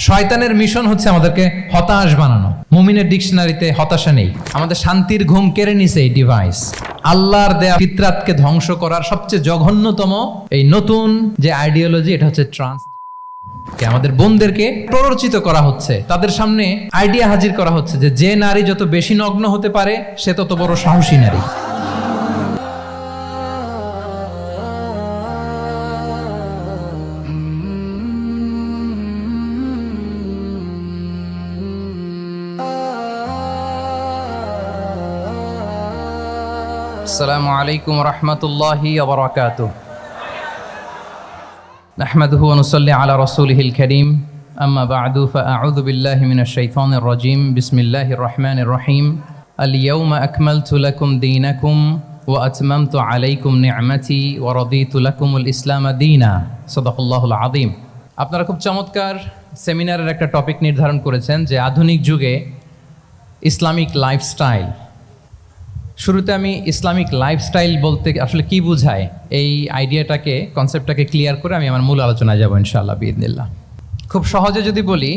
শয়তানের মিশন হচ্ছে আমাদেরকে হতাশ বানানো। মুমিনের ডিকশনারিতে হতাশা নেই। আমাদের শান্তির ঘুম কেড়ে নিছে এই ডিভাইস। আল্লাহর দেয়া ফিতরাতকে ধ্বংস করার সবচেয়ে জঘন্যতম এই নতুন যে আইডিওলজি, এটা হচ্ছে ট্রান্স। আমাদের বোনদেরকে প্ররোচিত করা হচ্ছে, তাদের সামনে আইডিয়া হাজির করা হচ্ছে যে নারী যত বেশি নগ্ন হতে পারে সে তত বড় সাহসী নারী। আসসালামু আলাইকুম রহমতুল্লাহি ওয়া বারাকাতুহু। নাহমাদুহু ওয়া নুসাল্লি আলা রাসূলিহিল কারীম, আম্মা বা'দু, ফাআউযু বিল্লাহি মিনাশ শাইতানির রাজীম। বিসমিল্লাহির রহমানির রহিম। আল ইয়াওমা আকমালতু লাকুম দীনাকুম ওয়া আতমামতু আলাইকুম নি'মাতি ওয়া রাদিতু লাকুমুল ইসলাম দীনা। সাদাকাল্লাহুল আযীম। আপনারা খুব চমৎকার সেমিনারের একটা টপিক নির্ধারণ করেছেন যে আধুনিক যুগে ইসলামিক লাইফস্টাইল। শুরুতে আমি ইসলামিক লাইফস্টাইল বলতে আসলে কি বোঝায় এই আইডিয়াটাকে, কনসেপ্টটাকে ক্লিয়ার করে আমি আমার মূল আলোচনায় যাব ইনশাআল্লাহ বিইذনিল্লাহ। খুব সহজে যদি বলি,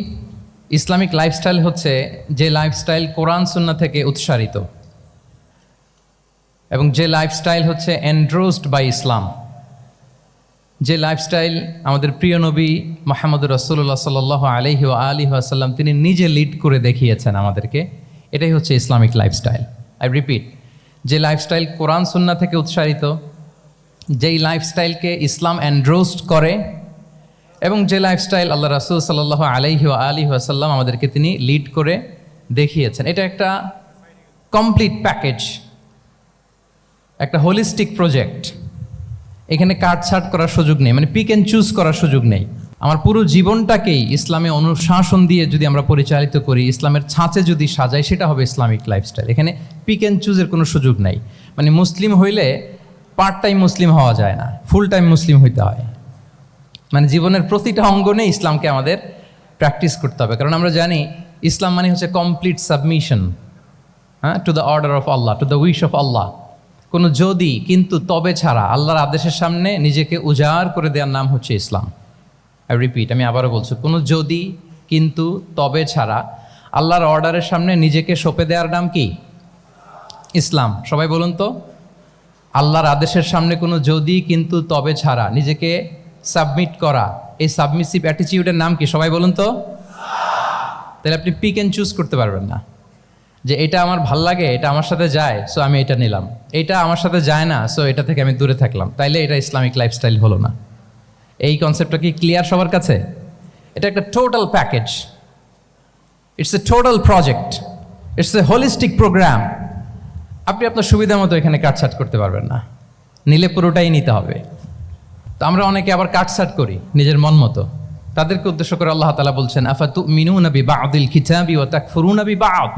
ইসলামিক লাইফস্টাইল হচ্ছে যে লাইফস্টাইল কোরআন সুন্নাহ থেকে উৎসারিত এবং যে লাইফস্টাইল হচ্ছে এন্ডোর্সড বাই ইসলাম, যে লাইফস্টাইল আমাদের প্রিয় নবী মুহাম্মদ রাসূলুল্লাহ সাল্লাল্লাহু আলাইহি ওয়া আলিহি ওয়াসাল্লাম তিনি নিজে লিড করে দেখিয়েছেন আমাদেরকে। এটাই হচ্ছে ইসলামিক লাইফস্টাইল। আই রিপিট, যে লাইফস্টাইল কোরআন সুন্নাহ থেকে উৎসারিত, যেই লাইফস্টাইলকে ইসলাম এন্ডোর্সড করে এবং যে লাইফস্টাইল আল্লাহ রাসূল সাল্লাল্লাহু আলাইহি ওয়া আলিহি ওয়াসাল্লাম আমাদেরকে তিনি লিড করে দেখিয়েছেন। এটা একটা কমপ্লিট প্যাকেজ, একটা হোলিস্টিক প্রজেক্ট। এখানে কাটছাট করার সুযোগ নেই, মানে পিক অ্যান্ড চুজ করার সুযোগ নেই। আমার পুরো জীবনটাকেই ইসলামে অনুশাসন দিয়ে যদি আমরা পরিচালিত করি, ইসলামের ছাঁচে যদি সাজাই, সেটা হবে ইসলামিক লাইফস্টাইল। এখানে পিক অ্যান্ড চুজের কোনো সুযোগ নাই। মানে মুসলিম হইলে পার্ট টাইম মুসলিম হওয়া যায় না, ফুল টাইম মুসলিম হইতে হয়। মানে জীবনের প্রতিটা অঙ্গনে ইসলামকে আমাদের প্র্যাকটিস করতে হবে, কারণ আমরা জানি ইসলাম মানে হচ্ছে কমপ্লিট সাবমিশন, হ্যাঁ, to the order of Allah, to the wish of Allah. কোনো যদি কিন্তু তবে ছাড়া আল্লাহর আদেশের সামনে নিজেকে উজাড় করে দেওয়ার নাম হচ্ছে ইসলাম। আই রিপিট, আমি আবারও বলছি, কোনো যদি কিন্তু তবে ছাড়া আল্লাহর অর্ডারের সামনে নিজেকে সঁপে দেওয়ার নাম কি? ইসলাম। সবাই বলুন তো, আল্লাহর আদেশের সামনে কোনো যদি কিন্তু তবে ছাড়া নিজেকে সাবমিট করা, এই সাবমিসিভ অ্যাটিটিউডের নাম কি? সবাই বলুন তো। তাহলে আপনি পিক অ্যান্ড চুজ করতে পারবেন না যে এটা আমার ভাল লাগে, এটা আমার সাথে যায়, সো আমি এটা নিলাম, এটা আমার সাথে যায় না, সো এটা থেকে আমি দূরে থাকলাম। তাইলে এটা ইসলামিক লাইফস্টাইল হলো না। এই কনসেপ্টটা কি ক্লিয়ার সবার কাছে? এটা একটা total package, it's a total project, it's a holistic program. আপনি আপনার সুবিধা মতো এখানে কাটছাট করতে পারবেন না, নিলে পুরোটাই নিতে হবে। তো আমরা অনেকে আবার কাটছাট করি নিজের মন মতো। তাদেরকে উদ্দেশ্য করে আল্লাহ তাআলা বলছেন, আফাতুমিনুনা বিবা'দিল কিতাবি ওয়া তাকফুরুনা বিবা'দ।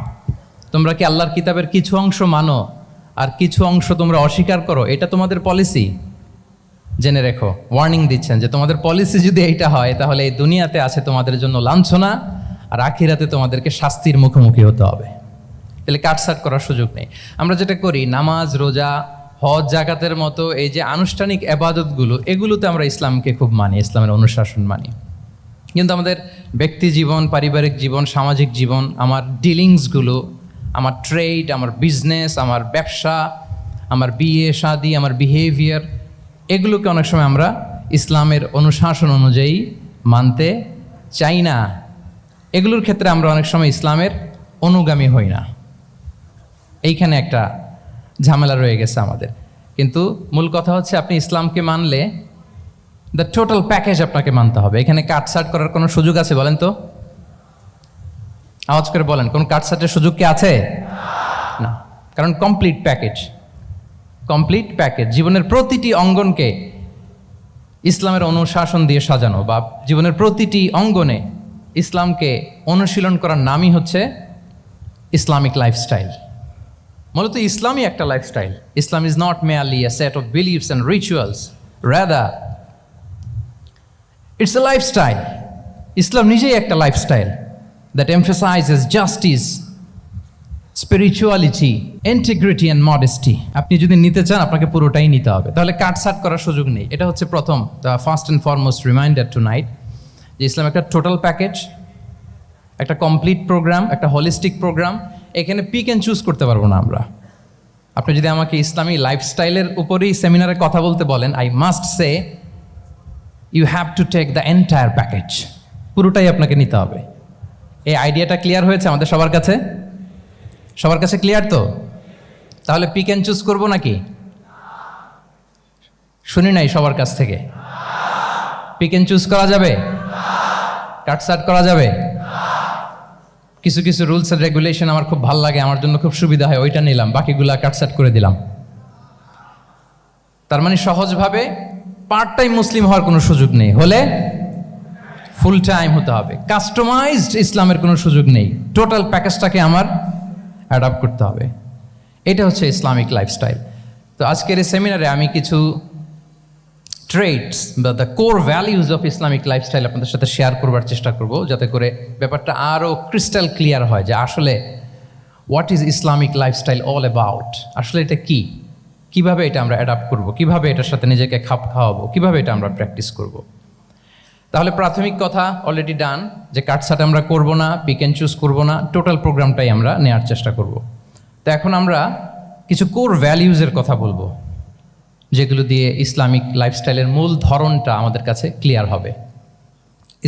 তোমরা কি আল্লাহর কিতাবের কিছু অংশ মানো আর কিছু অংশ তোমরা অস্বীকার করো? এটা তোমাদের পলিসি। জেনে রেখো, ওয়ার্নিং দিচ্ছেন যে তোমাদের পলিসি যদি এইটা হয়, তাহলে এই দুনিয়াতে আছে তোমাদের জন্য লাঞ্ছনা, আর আখিরাতে তোমাদেরকে শাস্তির মুখোমুখি হতে হবে। তাহলে কাটছাট করার সুযোগ নেই। আমরা যেটা করি, নামাজ, রোজা, হজ, জাকাতের মতো এই যে আনুষ্ঠানিক ইবাদতগুলো, এগুলোতে আমরা ইসলামকে খুব মানি, ইসলামের অনুশাসন মানি। কিন্তু আমাদের ব্যক্তি জীবন, পারিবারিক জীবন, সামাজিক জীবন, আমার ডিলিংসগুলো, আমার ট্রেড, আমার বিজনেস, আমার ব্যবসা, আমার বিয়ে শাদি, আমার বিহেভিয়ার, এগুলোকে অনেক সময় আমরা ইসলামের অনুশাসন অনুযায়ী মানতে চাই না। এগুলোর ক্ষেত্রে আমরা অনেক সময় ইসলামের অনুগামী হই না। এইখানে একটা ঝামেলা রয়ে গেছে আমাদের। কিন্তু মূল কথা হচ্ছে, আপনি ইসলামকে মানলে দ্য টোটাল প্যাকেজ আপনাকে মানতে হবে। এখানে কাটছাট করার কোনো সুযোগ আছে বলেন তো? আওয়াজ করে বলেন, কোন কাটছাটের সুযোগ কি আছে? না, কারণ কমপ্লিট প্যাকেজ, কমপ্লিট প্যাকেজ। জীবনের প্রতিটি অঙ্গনকে ইসলামের অনুশাসন দিয়ে সাজানো, বা জীবনের প্রতিটি অঙ্গনে ইসলামকে অনুশীলন করার নামই হচ্ছে ইসলামিক লাইফস্টাইল। মূলত ইসলামই একটা lifestyle. Islam is not merely a set of beliefs and rituals, rather it's a lifestyle. ইসলাম নিজেই একটা lifestyle that emphasizes justice, spirituality, integrity and modesty. আপনি যদি নিতে চান, আপনাকে পুরোটাই নিতে হবে, তাহলে কাটছাট করার সুযোগ নেই। এটা হচ্ছে প্রথম, the first and foremost reminder tonight, যে ইসলাম একটা টোটাল প্যাকেজ, একটা কমপ্লিট প্রোগ্রাম, একটা হোলিস্টিক প্রোগ্রাম। এখানে পিক অ্যান্ড চুজ করতে পারবো না আমরা। আপনি যদি আমাকে ইসলামী লাইফস্টাইলের উপরেই সেমিনারে কথা বলতে বলেন, I must say you have to take the entire package, পুরোটাই আপনাকে নিতে হবে। এই আইডিয়াটা ক্লিয়ার হয়েছে আমাদের সবার কাছে? সবার কাছে ক্লিয়ার তো? তাহলে পিক অ্যান্ড চুজ করবো নাকি? শুনি নাই সবার কাছ থেকে। পিক অ্যান্ড চুজ করা যাবে? কাটসাট করা যাবে? কিছু কিছু রুলস এন্ড রেগুলেশন আমার খুব ভালো লাগে, আমার জন্য খুব সুবিধা হয়, ওইটা নিলাম, বাকিগুলা কাটসাট করে দিলাম। তার মানে সহজভাবে পার্ট টাইম মুসলিম হওয়ার কোনো সুযোগ নেই, হলে ফুল টাইম হতে হবে। কাস্টমাইজড ইসলামের কোনো সুযোগ নেই, টোটাল প্যাকেজটাকে আমার অ্যাডাপ্ট করতে হবে। এটা হচ্ছে ইসলামিক লাইফস্টাইল। তো আজকের এই সেমিনারে আমি কিছু ট্রেটস বা the core values of Islamic lifestyle আপনাদের সাথে শেয়ার করবার চেষ্টা করব, যাতে করে ব্যাপারটা আরও ক্রিস্টাল ক্লিয়ার হয় যে আসলে what is Islamic lifestyle all about. আসলে এটা কি, কিভাবে এটা আমরা অ্যাডাপ্ট করব, কিভাবে এটার সাথে নিজেকে খাপ খাওয়াবো, কিভাবে এটা আমরা প্র্যাকটিস করব। তাহলে প্রাথমিক কথা অলরেডি ডান, যে কাটসাট আমরা করব না, পিক অ্যান্ড চুজ করব না, টোটাল প্রোগ্রামটাই আমরা নেওয়ার চেষ্টা করব। তো এখন আমরা কিছু কোর ভ্যালিউজের কথা বলবো, যেগুলো দিয়ে ইসলামিক লাইফস্টাইলের মূল ধরনটা আমাদের কাছে ক্লিয়ার হবে।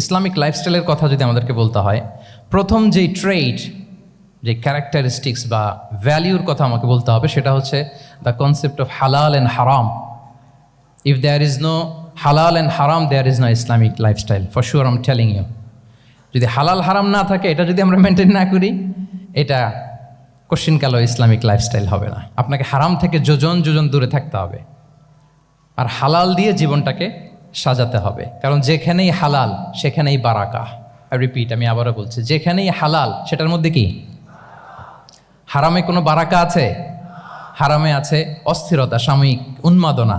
ইসলামিক লাইফস্টাইলের কথা যদি আমাদেরকে বলতে হয়, প্রথম যেই ট্রেড, যে ক্যারেক্টারিস্টিক্স বা ভ্যালিউর কথা আমাকে বলতে হবে, সেটা হচ্ছে the concept of halal and haram. If there is no halal and haram, there is no Islamic lifestyle, for sure I am telling you. যদি হালাল হারাম না থাকে, এটা যদি আমরা মেনটেন না করি, এটা কোশ্চিনকালেও ইসলামিক লাইফস্টাইল হবে না। আপনাকে হারাম থেকে যোজন যোজন দূরে থাকতে হবে, আর হালাল দিয়ে জীবনটাকে সাজাতে হবে। কারণ যেখানেই হালাল সেখানেই বারাকা। আই রিপিট, আমি আবারও বলছি, যেখানেই হালাল সেটার মধ্যে কি? হারামে কোনো বারাকা আছে? হারামে আছে অস্থিরতা, সাময়িক উন্মাদনা,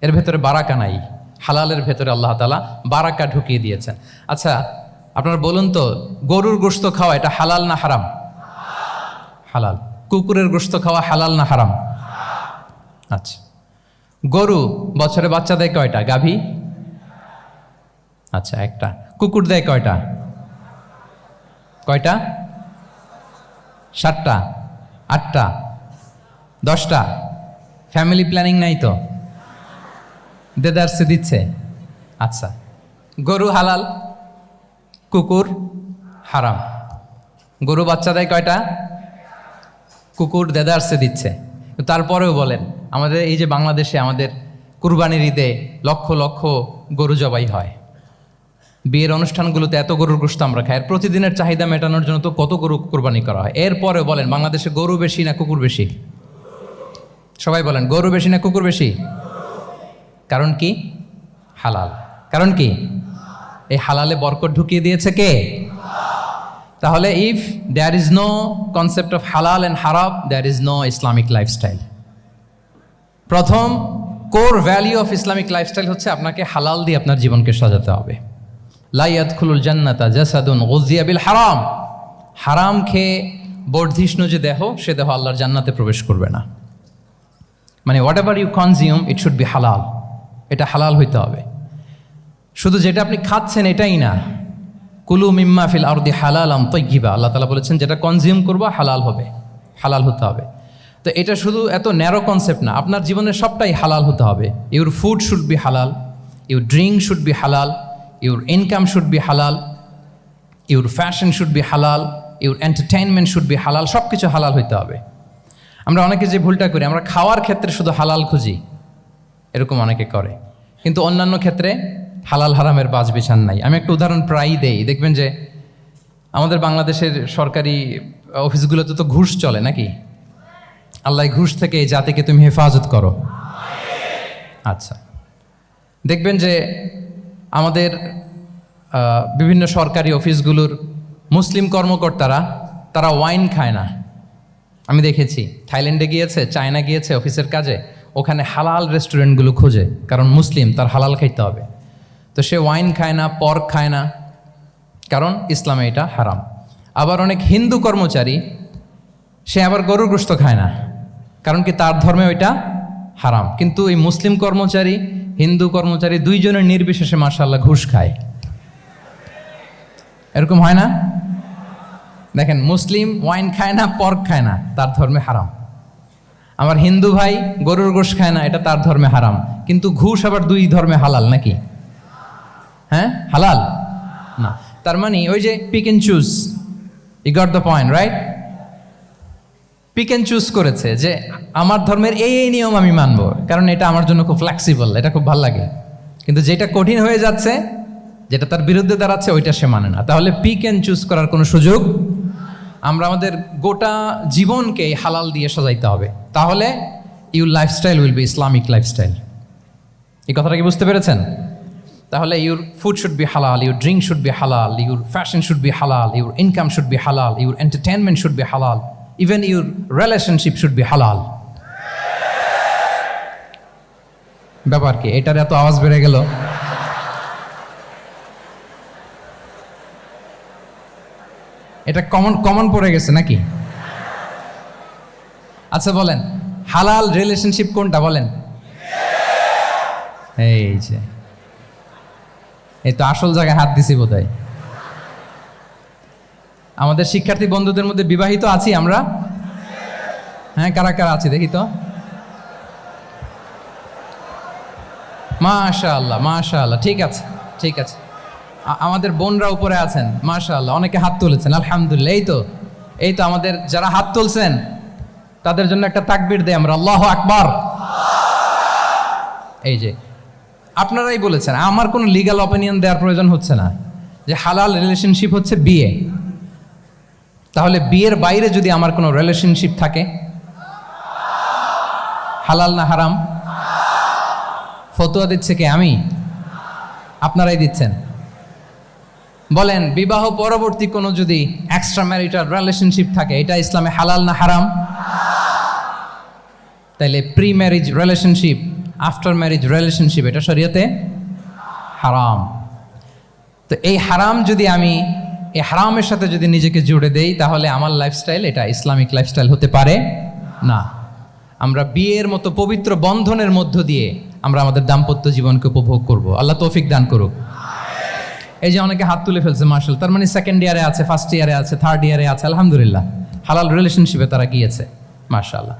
এর ভেতরে বারাকা নাই। হালালের ভেতরে আল্লাহ তাআলা বারাকা ঢুকিয়ে দিয়েছেন। আচ্ছা, আপনারা বলুন তো, গরুর গোশত খাওয়া এটা হালাল না হারাম? হালাল। কুকুরের গোশত খাওয়া হালাল না হারাম? আচ্ছা, গরু বছরে বাচ্চা দেয় কয়টা? গাভী? আচ্ছা, একটা। কুকুর দেয় কয়টা? কয়টা? 7টা, 8টা, 10টা? ফ্যামিলি প্ল্যানিং নাই তো? দেদারসে দিচ্ছে। আচ্ছা, গরু হালাল, কুকুর হারাম। গরু বাচ্চা দেয় কয়টা? কুকুর দেদারসে দিচ্ছে। তারপরেও বলেন, আমাদের এই যে বাংলাদেশে আমাদের কুরবানির ঈদে লক্ষ লক্ষ গরু জবাই হয়, বিয়ের অনুষ্ঠানগুলোতে এত গরুর গোশত আমরা খাই, আর প্রতিদিনের চাহিদা মেটানোর জন্য তো কত গরু কুরবানি করা হয়। এরপরেও বলেন, বাংলাদেশে গরু বেশি না কুকুর বেশি? সবাই বলেন, গরু বেশি না কুকুর বেশি? কারণ কি? হালাল। কারণ কি? এই হালালে বরকত ঢুকিয়ে দিয়েছে কে? তাহলে if there is no concept of halal and haram, there is no Islamic lifestyle. প্রথম core value of Islamic lifestyle হচ্ছে আপনাকে হালাল দিয়ে আপনার জীবনকে সাজাতে হবে। লা ইয়াদখুলুল জান্নাতা জাসাদুন গুযিয়া বিল হারাম। হারাম খেয়ে বর্ধিষ্ণু যে দেহ, সে দেহ আল্লাহর জান্নাতে প্রবেশ করবে না। মানে whatever you consume, it should be halal. এটা হালাল হইতে হবে। শুধু যেটা আপনি খাচ্ছেন এটাই না, কুলু মিম্মা ফিল আরদি হালালাম তাইয়্যিবা, আল্লাহ তাআলা বলেছেন যেটা কনজিউম করবো হালাল হবে, হালাল হতে হবে। তো এটা শুধু এত ন্যারো কনসেপ্ট না, আপনার জীবনের সবটাই হালাল হতে হবে। ইউর ফুড শুড বি হালাল, ইউর ড্রিঙ্ক শুড বি হালাল, ইউর ইনকাম শুড বি হালাল, ইউর ফ্যাশন শুড বি হালাল, ইউর এন্টারটেইনমেন্ট শুড বি হালাল। সব কিছু হালাল হইতে হবে। আমরা অনেকে যে ভুলটা করি, আমরা খাওয়ার ক্ষেত্রে শুধু হালাল খুঁজি, এরকম অনেকে করে, কিন্তু অন্যান্য ক্ষেত্রে হালাল হারামের বাজ বিছান নাই। আমি একটা উদাহরণ প্রায়ই দেই, দেখবেন যে আমাদের বাংলাদেশের সরকারি অফিসগুলোতে তো ঘুষ চলে নাকি? আল্লাহ ঘুষ থেকে এই জাতিকে তুমি হেফাজত করো। আচ্ছা, দেখবেন যে আমাদের বিভিন্ন সরকারি অফিসগুলোর মুসলিম কর্মকর্তারা তারা ওয়াইন খায় না। আমি দেখেছি, থাইল্যান্ডে গিয়েছে, চায়না গিয়েছে অফিসের কাজে, ওখানে হালাল রেস্টুরেন্টগুলো খোঁজে, কারণ মুসলিম, তার হালাল খাইতে হবে। তো সে ওয়াইন খায় না, পর্ক খায় না, কারণ ইসলামে এটা হারাম। আবার অনেক হিন্দু কর্মচারী, সে আবার গরুর গোশত খায় না, কারণ কি তার ধর্মে ওইটা হারাম। কিন্তু এই মুসলিম কর্মচারী, হিন্দু কর্মচারী দুইজনের নির্বিশেষে মাশাআল্লাহ ঘুষ খায়। এরকম হয় না? দেখেন, মুসলিম ওয়াইন খায় না, পর্ক খায় না, তার ধর্মে হারাম। আমার হিন্দু ভাই গরুর গোশত খায় না, এটা তার ধর্মে হারাম। কিন্তু ঘুষ আবার দুই ধর্মে হালাল নাকি? হ্যাঁ, হালাল না। তার মানে ওই যে pick and choose, you got the point, right? Pick and choose করেছে যে আমার ধর্মের এই এই নিয়ম আমি মানবো, কারণ এটা আমার জন্য খুব ফ্লেক্সিবল, এটা খুব ভালো লাগে। কিন্তু যেটা কঠিন হয়ে যাচ্ছে, যেটা তার বিরুদ্ধে দাঁড়াচ্ছে, ওইটা সে মানে না। তাহলে পিক এন্ড চুজ করার কোনো সুযোগ, আমরা আমাদের গোটা জীবনকে হালাল দিয়ে সাজাইতে হবে। তাহলে your lifestyle will be Islamic lifestyle. এই কথাটা কি বুঝতে পেরেছেন? তাহলে ইউর ফুড শুড বি হালাল, ইউর ড্রিঙ্ক শুড বি হালাল, ইউর ফ্যাশন শুড বি হালাল, ইউর ইনকাম শুড বি হালাল, ইউর এন্টারটেনমেন্ট শুড বি হালাল, even your relationship should be হালাল। ব্যাপার কি? এটার এত আওয়াজ বেড়ে গেল। এটা কমন পড়ে গেছে নাকি? আচ্ছা বলেন, হালাল রিলেশনশিপ কোনটা বলেন? এই যে, এই তো আসল জায়গায় হাত দিছি বোধহয়। আমাদের শিক্ষার্থী বন্ধুদের মধ্যে বিবাহিত আছি আমরা? হ্যাঁ, কারা কারা আছি দেখি তো। মাশাআল্লাহ, মাশাআল্লাহ, ঠিক আছে, ঠিক আছে। আমাদের বোনরা উপরে আছেন, মাশাআল্লাহ, অনেকে হাত তুলেছেন, আলহামদুলিল্লাহ। এই তো আমাদের যারা হাত তুলছেন তাদের জন্য একটা তাকবীর দেই আমরা, আল্লাহু আকবার। এই যে আপনারাই বলেছেন, আমার কোনো লিগ্যাল অপিনিয়ন দেওয়ার প্রয়োজন হচ্ছে না, যে হালাল রিলেশনশিপ হচ্ছে বিয়ে। তাহলে বিয়ের বাইরে যদি আমার কোনো রিলেশনশিপ থাকে, হালাল না হারাম? ফতোয়া দিচ্ছে কে? আমি? আপনারাই দিচ্ছেন। বলেন, বিবাহ পরবর্তী কোনো যদি এক্সট্রা ম্যারিটাল রিলেশনশিপ থাকে, এটা ইসলামে হালাল না হারাম? তাইলে pre marriage relationship, after marriage relationship, এটা শরীয়তে হারাম। তো এই হারাম যদি আমি এই হারামের সাথে যদি নিজেকে জুড়ে দেই, তাহলে আমার লাইফস্টাইল এটা ইসলামিক লাইফস্টাইল হতে পারে না। আমরা বিয়ের মতো পবিত্র বন্ধনের মধ্য দিয়ে আমরা আমাদের দাম্পত্য জীবনকে উপভোগ করব। আল্লাহ তৌফিক দান করুক। এই যে অনেকে হাত তুলে ফেলছে, মাশাআল্লাহ, তার মানে সেকেন্ড ইয়ারে আছে, ফার্স্ট ইয়ারে আছে, থার্ড ইয়ারে আছে, আলহামদুলিল্লাহ, হালাল রিলেশনশিপে তারা গিয়েছে, মাশাআল্লাহ।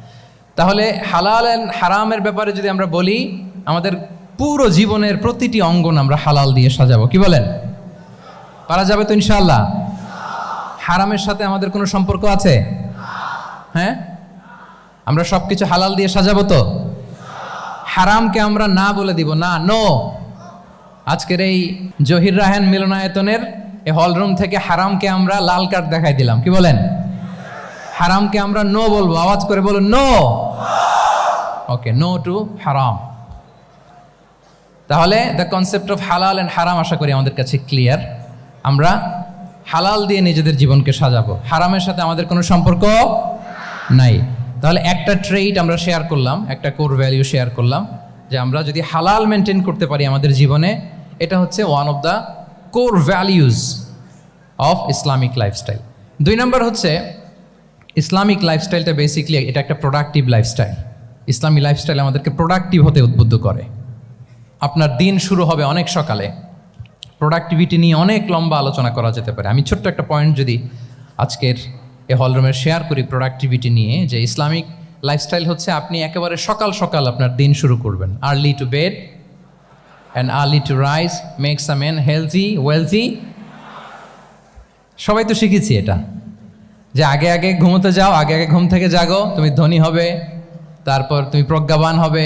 তাহলে হালাল এন্ড হারামের ব্যাপারে যদি আমরা বলি, আমাদের পুরো জীবনের প্রতিটি অঙ্গন আমরা হালাল দিয়ে সাজাবো। কি বলেন? পারা যাবে তো ইনশাআল্লাহ? হারামের সাথে আমাদের কোনো সম্পর্ক আছে? হ্যাঁ, আমরা সবকিছু হালাল দিয়ে সাজাবো তো? হারামকে আমরা না বলে দিব, না, নো। আজকের এই জহির রায়হান মিলনায়তনের এই হলরুম থেকে হারামকে আমরা লাল কার্ড দেখাই দিলাম। কি বলেন? হারামকে আমরা নো বলবো, আওয়াজ করে বলুন, নো। ওকে, নো টু হারাম। তাহলে the concept of halal and হারাম আশা করি আমাদের কাছে ক্লিয়ার। আমরা হালাল দিয়ে নিজেদের জীবনকে সাজাবো, হারামের সাথে আমাদের কোনো সম্পর্ক নাই। তাহলে একটা ট্রেইট আমরা শেয়ার করলাম, একটা কোর ভ্যালিউ শেয়ার করলাম, যে আমরা যদি হালাল মেনটেন করতে পারি আমাদের জীবনে, এটা হচ্ছে one of the core values of Islamic lifestyle. 2 নম্বর হচ্ছে, ইসলামিক লাইফস্টাইলটা বেসিকলি এটা একটা প্রোডাক্টিভ লাইফস্টাইল। ইসলামী লাইফস্টাইল আমাদেরকে প্রোডাক্টিভ হতে উদ্বুদ্ধ করে। আপনার দিন শুরু হবে অনেক সকালে, প্রোডাক্টিভিটি নিয়ে অনেক লম্বা আলোচনা করা যেতে পারে। আমি ছোট্ট একটা পয়েন্ট যদি আজকের এই হলরুমের শেয়ার করি প্রোডাক্টিভিটি নিয়ে, যে ইসলামিক লাইফস্টাইল হচ্ছে আপনি একেবারে সকাল সকাল আপনার দিন শুরু করবেন। Early to bed and early to rise makes a man healthy wealthy. সবাই তো শিখেছি এটা, যে আগে আগে ঘুমোতে যাও, আগে আগে ঘুম থেকে জাগো, তুমি ধনী হবে, তারপর তুমি প্রজ্ঞাবান হবে,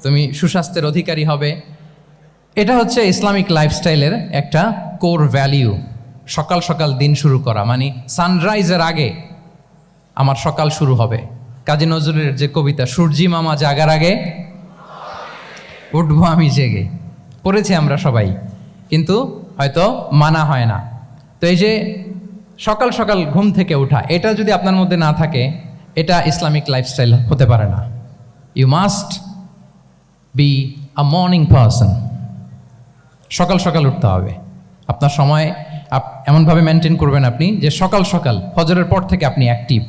তুমি সুস্বাস্থ্যের অধিকারী হবে। এটা হচ্ছে ইসলামিক লাইফস্টাইলের একটা কোর ভ্যালিউ। সকাল সকাল দিন শুরু করা, মানে সানরাইজের আগে আমার সকাল শুরু হবে। কাজী নজরুলের যে কবিতা, সূর্যি মামা জাগার আগে উঠবো আমি জেগে, পড়েছি আমরা সবাই, কিন্তু হয়তো মানা হয় না। তো এই যে সকাল সকাল ঘুম থেকে ওঠা, এটা যদি আপনার মধ্যে না থাকে, এটা ইসলামিক লাইফস্টাইল হতে পারে না। You must be a morning person. সকাল সকাল উঠতে হবে। আপনার সময় এমনভাবে মেনটেন করবেন আপনি, যে সকাল সকাল ফজরের পর থেকে আপনি অ্যাক্টিভ।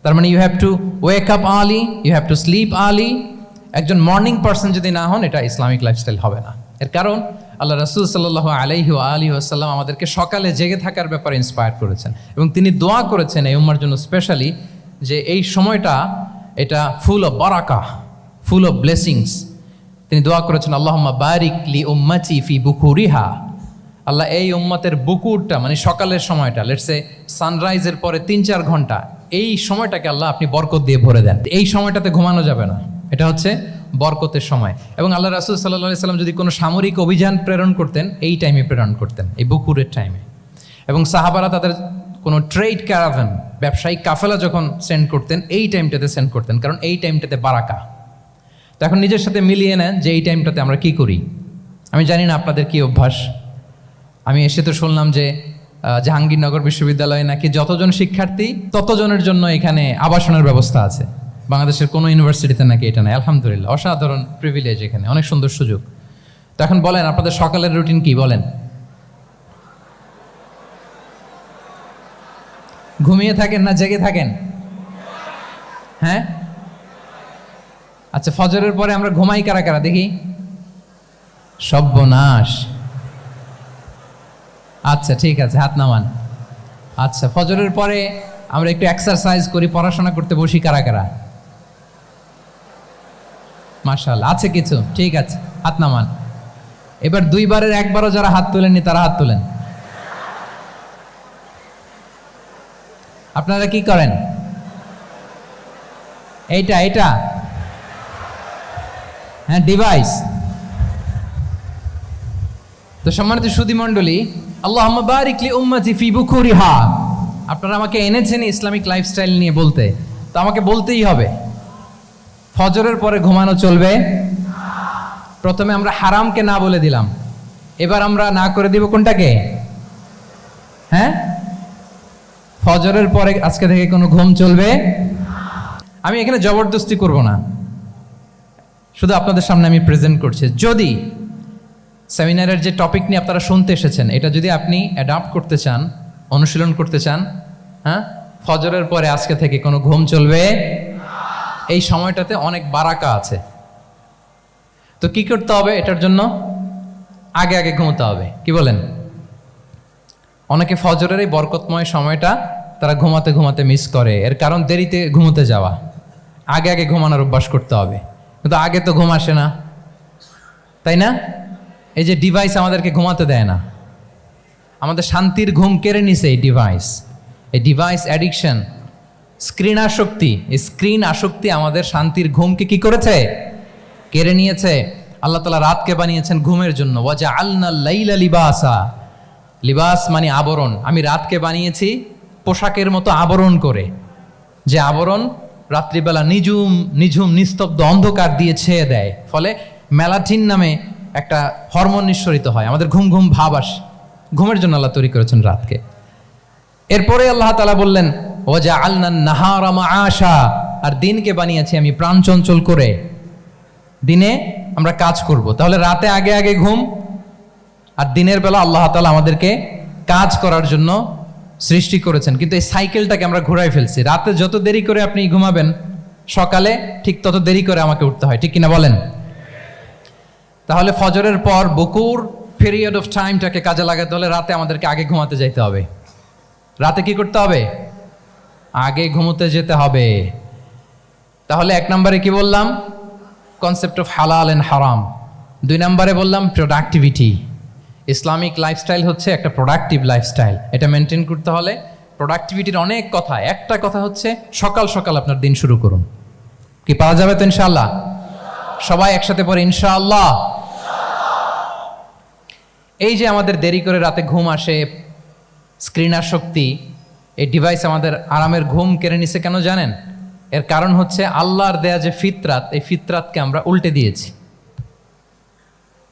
তার মানে you have to wake up early, you have to sleep early. একজন মর্নিং পারসন যদি না হন, এটা ইসলামিক লাইফস্টাইল হবে না। এর কারণ আল্লাহ রাসূল সাল্লাল্লাহু আলাইহি ওয়া আলিহি ওয়াসাল্লাম আমাদেরকে সকালে জেগে থাকার ব্যাপারে ইন্সপায়ার করেছেন এবং তিনি দোয়া করেছেন এই উম্মার জন্য স্পেশালি যে এই সময়টা এটা ফুল অফ বারাকা, ফুল অফ ব্লেসিংস। তিনি দোয়া করেছেন আল্লাহুম্মা বারিক লি উম্মতি ফি বুকুরিহা, আল্লাহ এই উম্মতের বুকুরটা মানে সকালের সময়টা, লেটস সে সানরাইজের পরে 3-4 ঘন্টা, এই সময়টাকে আল্লাহ আপনি বরকত দিয়ে ভরে দেন। এই সময়টাতে ঘুমানো যাবে না, এটা হচ্ছে বরকতের সময়। এবং আল্লাহ রাসূল সাল্লাল্লাহু আলাইহি সাল্লাম যদি কোনো সামরিক অভিযান প্রেরণ করতেন এই টাইমে প্রেরণ করতেন, এই বুকুরের টাইমে। এবং সাহাবারা তাদের কোনো ট্রেড ক্যারাভান, ব্যবসায়িক কাফেলা যখন সেন্ড করতেন এই টাইমটাতে সেন্ড করতেন, কারণ এই টাইমটাতে বারাকা। তো এখন নিজের সাথে মিলিয়ে নেন যে এই টাইমটাতে আমরা কি করি। আমি জানি না আপনাদের কি অভ্যাস। আমি এসে তো শুনলাম যে জাহাঙ্গীরনগর বিশ্ববিদ্যালয়ে নাকি যতজন শিক্ষার্থী ততজনের জন্য এখানে আবাসনের ব্যবস্থা আছে। বাংলাদেশের কোনো ইউনিভার্সিটিতে নাকি এটা নাই। আলহামদুলিল্লাহ, অসাধারণ প্রিভিলেজ, এখানে অনেক সুন্দর সুযোগ। তো এখন বলেন আপনাদের সকালের রুটিন কি বলেন? ঘুমিয়ে থাকেন না জেগে থাকেন? হ্যাঁ, আচ্ছা, ফজরের পরে আমরা ঘুমাই কারা কারা দেখি? সর্বনাশ। আচ্ছা ঠিক আছে, হাত নামান। আচ্ছা, ফজরের পরে আমরা একটু এক্সারসাইজ করি, পড়াশোনা করতে বসি কারা কারা? মাশাআল্লাহ, আছে কিছু, ঠিক আছে, হাত নামান। এবার 2 বারের 1 বারও যারা হাত তোলেননি তারা হাত তোলেন। আপনারা কি করেন? এইটা হ্যাঁ, ডিভাইস। তো সম্মানিত সুধী মণ্ডলী, আল্লাহুম্মা বারিক লি উম্মতি ফি বুকুরিহা, আপনারা আমাকে এনেছেন ইসলামিক লাইফস্টাইল নিয়ে বলতে, তো আমাকে বলতেই হবে ফজরের পরে ঘুমানো চলবে। প্রথমে আমরা হারামকে না বলে দিলাম, এবার আমরা না করে দিব কোনটাকে? হ্যাঁ, ফজরের পরে আজকে থেকে কোনো ঘুম চলবে। আমি এখানে জবরদস্তি করব না, শুধু আপনাদের সামনে আমি প্রেজেন্ট করছি। যদি সেমিনারের যে টপিক নিয়ে আপনারা শুনতে এসেছেন এটা যদি আপনি অ্যাডাপ্ট করতে চান, অনুশীলন করতে চান, হ্যাঁ, ফজরের পরে আজকে থেকে কোনো ঘুম চলবে। এই সময়টাতে অনেক বারাকা আছে। তো কি করতে হবে? এটার জন্য আগে আগে ঘুমোতে হবে। কি বলেন? অনেকে ফজরের এই বরকতময় সময়টা তারা ঘুমাতে ঘুমাতে মিস করে, এর কারণ দেরিতে ঘুমোতে যাওয়া। আগে আগে ঘুমানোর অভ্যাস করতে হবে, কিন্তু আগে তো ঘুম আসে না, তাই না? এই যে ডিভাইস আমাদেরকে ঘুমাতে দেয় না, আমাদের শান্তির ঘুম কেড়ে নিছে এই ডিভাইস। এই ডিভাইস অ্যাডিকশন, স্ক্রিন আসক্তি, এই স্ক্রিন আসক্তি আমাদের শান্তির ঘুমকে কি করেছে? কেড়ে নিয়েছে। আল্লাহ তাআলা রাতকে বানিয়েছেন ঘুমের জন্য। ওয়াজআলনাল লাইলা লিবাসা, লিবাস মানে আবরণ। আমি রাতকে বানিয়েছি পোশাকের মতো আবরণ করে, যে আবরণ রাত্রিবেলা নিঝুম নিঝুম নিস্তব্ধ অন্ধকার দিয়ে ছেয়ে দেয়, ফলে মেলাটিন নামে একটা হরমোন নিঃসরিত হয়, আমাদের ঘুম ঘুম ভাব আসে। ঘুমের জন্য আল্লাহ তৈরি করেছেন রাতকে। এরপরে আল্লাহ তাআলা বললেন ওয়াজআলনান নাহারা মাআশা, আর দিনকে বানিয়েছি আমি প্রাণ চঞ্চল করে, দিনে আমরা কাজ করব। তাহলে রাতে আগে আগে ঘুম, আর দিনের বেলা আল্লাহ তাআলা আমাদেরকে কাজ করার জন্য সৃষ্টি করেছেন। কিন্তু এই সাইকেলটাকে আমরা ঘুরাই ফেলছি। রাতে যত দেরি করে আপনি ঘুমাবেন, সকালে ঠিক তত দেরি করে আমাকে উঠতে হয়, ঠিক কিনা বলেন? তাহলে ফজরের পর বকুর পিরিয়ড অফ টাইমটাকে কাজে লাগাতে হলে রাতে আমাদেরকে আগে ঘুমাতে যেতে হবে। রাতে কি করতে হবে? আগে ঘুমোতে যেতে হবে। তাহলে 1 নম্বরে কি বললাম? কনসেপ্ট অফ হালাল এন্ড হারাম। 2 নম্বরে বললাম প্রোডাক্টিভিটি। ইসলামিক লাইফস্টাইল হচ্ছে একটা প্রোডাক্টিভ লাইফস্টাইল। এটা মেনটেন করতে হলে প্রোডাক্টিভিটির অনেক কথা। একটা কথা হচ্ছে সকাল সকাল আপনার দিন শুরু করুন। কি পাওয়া যাবে তো ইনশাআল্লাহ? সবাই একসাথে পড়ে ইনশাআল্লাহ। এই যে আমাদের দেরি করে রাতে ঘুম আসে, স্ক্রিন আসক্তি, এই ডিভাইস আমাদের আরামের ঘুম কেড়ে নিছে কেন জানেন? এর কারণ হচ্ছে আল্লাহর দেয়া যে ফিতরাত, এই ফিতরাতকে আমরা উল্টে দিয়েছি।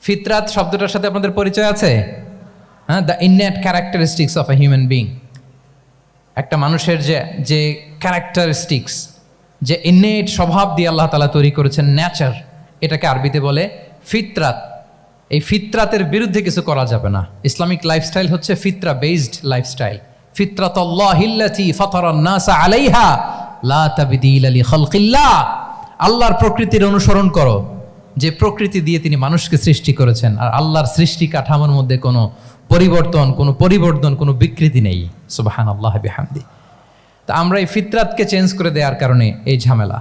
ফিতরাত শব্দটার সাথে আপনাদের পরিচয় আছে? হ্যাঁ, the innate characteristics of a human being. একটা মানুষের যে ক্যারেক্টারিস্টিক্স, যে ইননেট স্বভাব দিয়ে আল্লাহ তাআলা তৈরি করেছেন, নেচার, এটাকে আরবিতে বলে ফিতরাত। এই ফিতরাতের বিরুদ্ধে কিছু করা যাবে না। ইসলামিক লাইফস্টাইল হচ্ছে ফিতরা বেসড লাইফস্টাইল। ফিতরাতাল্লাহিল্লাতী ফাতারান নাসা আলাইহা লা তাবদীলা লিখালকিল্লাহ। আল্লাহর প্রকৃতির অনুসরণ করো, যে প্রকৃতি দিয়ে তিনি মানুষকে সৃষ্টি করেছেন, আর আল্লাহর সৃষ্টি কাঠামোর মধ্যে কোনো পরিবর্তন, কোনো বিকৃতি নেই। সুবহানাল্লাহ বিহামদি। তা আমরা এই ফিতরাতকে চেঞ্জ করে দেওয়ার কারণে এই ঝামেলা।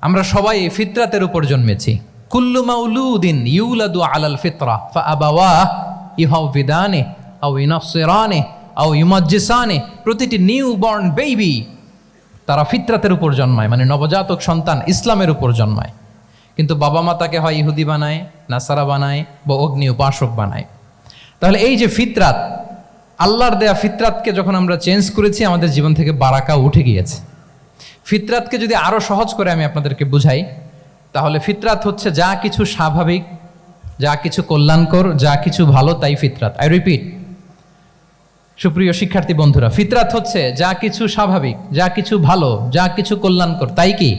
আমরা সবাই এই ফিতরাতের উপর জন্মেছি। কুল্লু মাউলুদিন ইউলাদু আলাল ফিতরা ফাআবাওয়াহু ইউহাউবিদানি আও ইউনাসসিরানি আও ইউমাজ্জিসানি। প্রতিটি নিউ বর্ন বেবি তারা ফিতরাতের উপর জন্মায়, মানে নবজাতক সন্তান ইসলামের উপর জন্মায়। কিন্তু বাবা মা তাকে হয় ইহুদি বানায়, নাসারা বানায় বা অগ্নি উপাসক বানায়। তাহলে এই যে ফিতরাত, আল্লাহর দেয়া ফিতরাতকে যখন আমরা চেঞ্জ করেছি, আমাদের জীবন থেকে বারাকা উঠে গিয়েছে। ফিতরাতকে যদি আরো সহজ করে আমি আপনাদেরকে বুঝাই, তাহলে ফিতরাত হচ্ছে যা কিছু স্বাভাবিক, যা কিছু কল্যাণকর, যা কিছু ভালো, তাই ফিতরাত। আই রিপিট, সুপ্রিয় শিক্ষার্থী বন্ধুরা, ফিতরাত হচ্ছে যা কিছু স্বাভাবিক, যা কিছু ভালো, যা কিছু কল্যাণকর, তাই কি?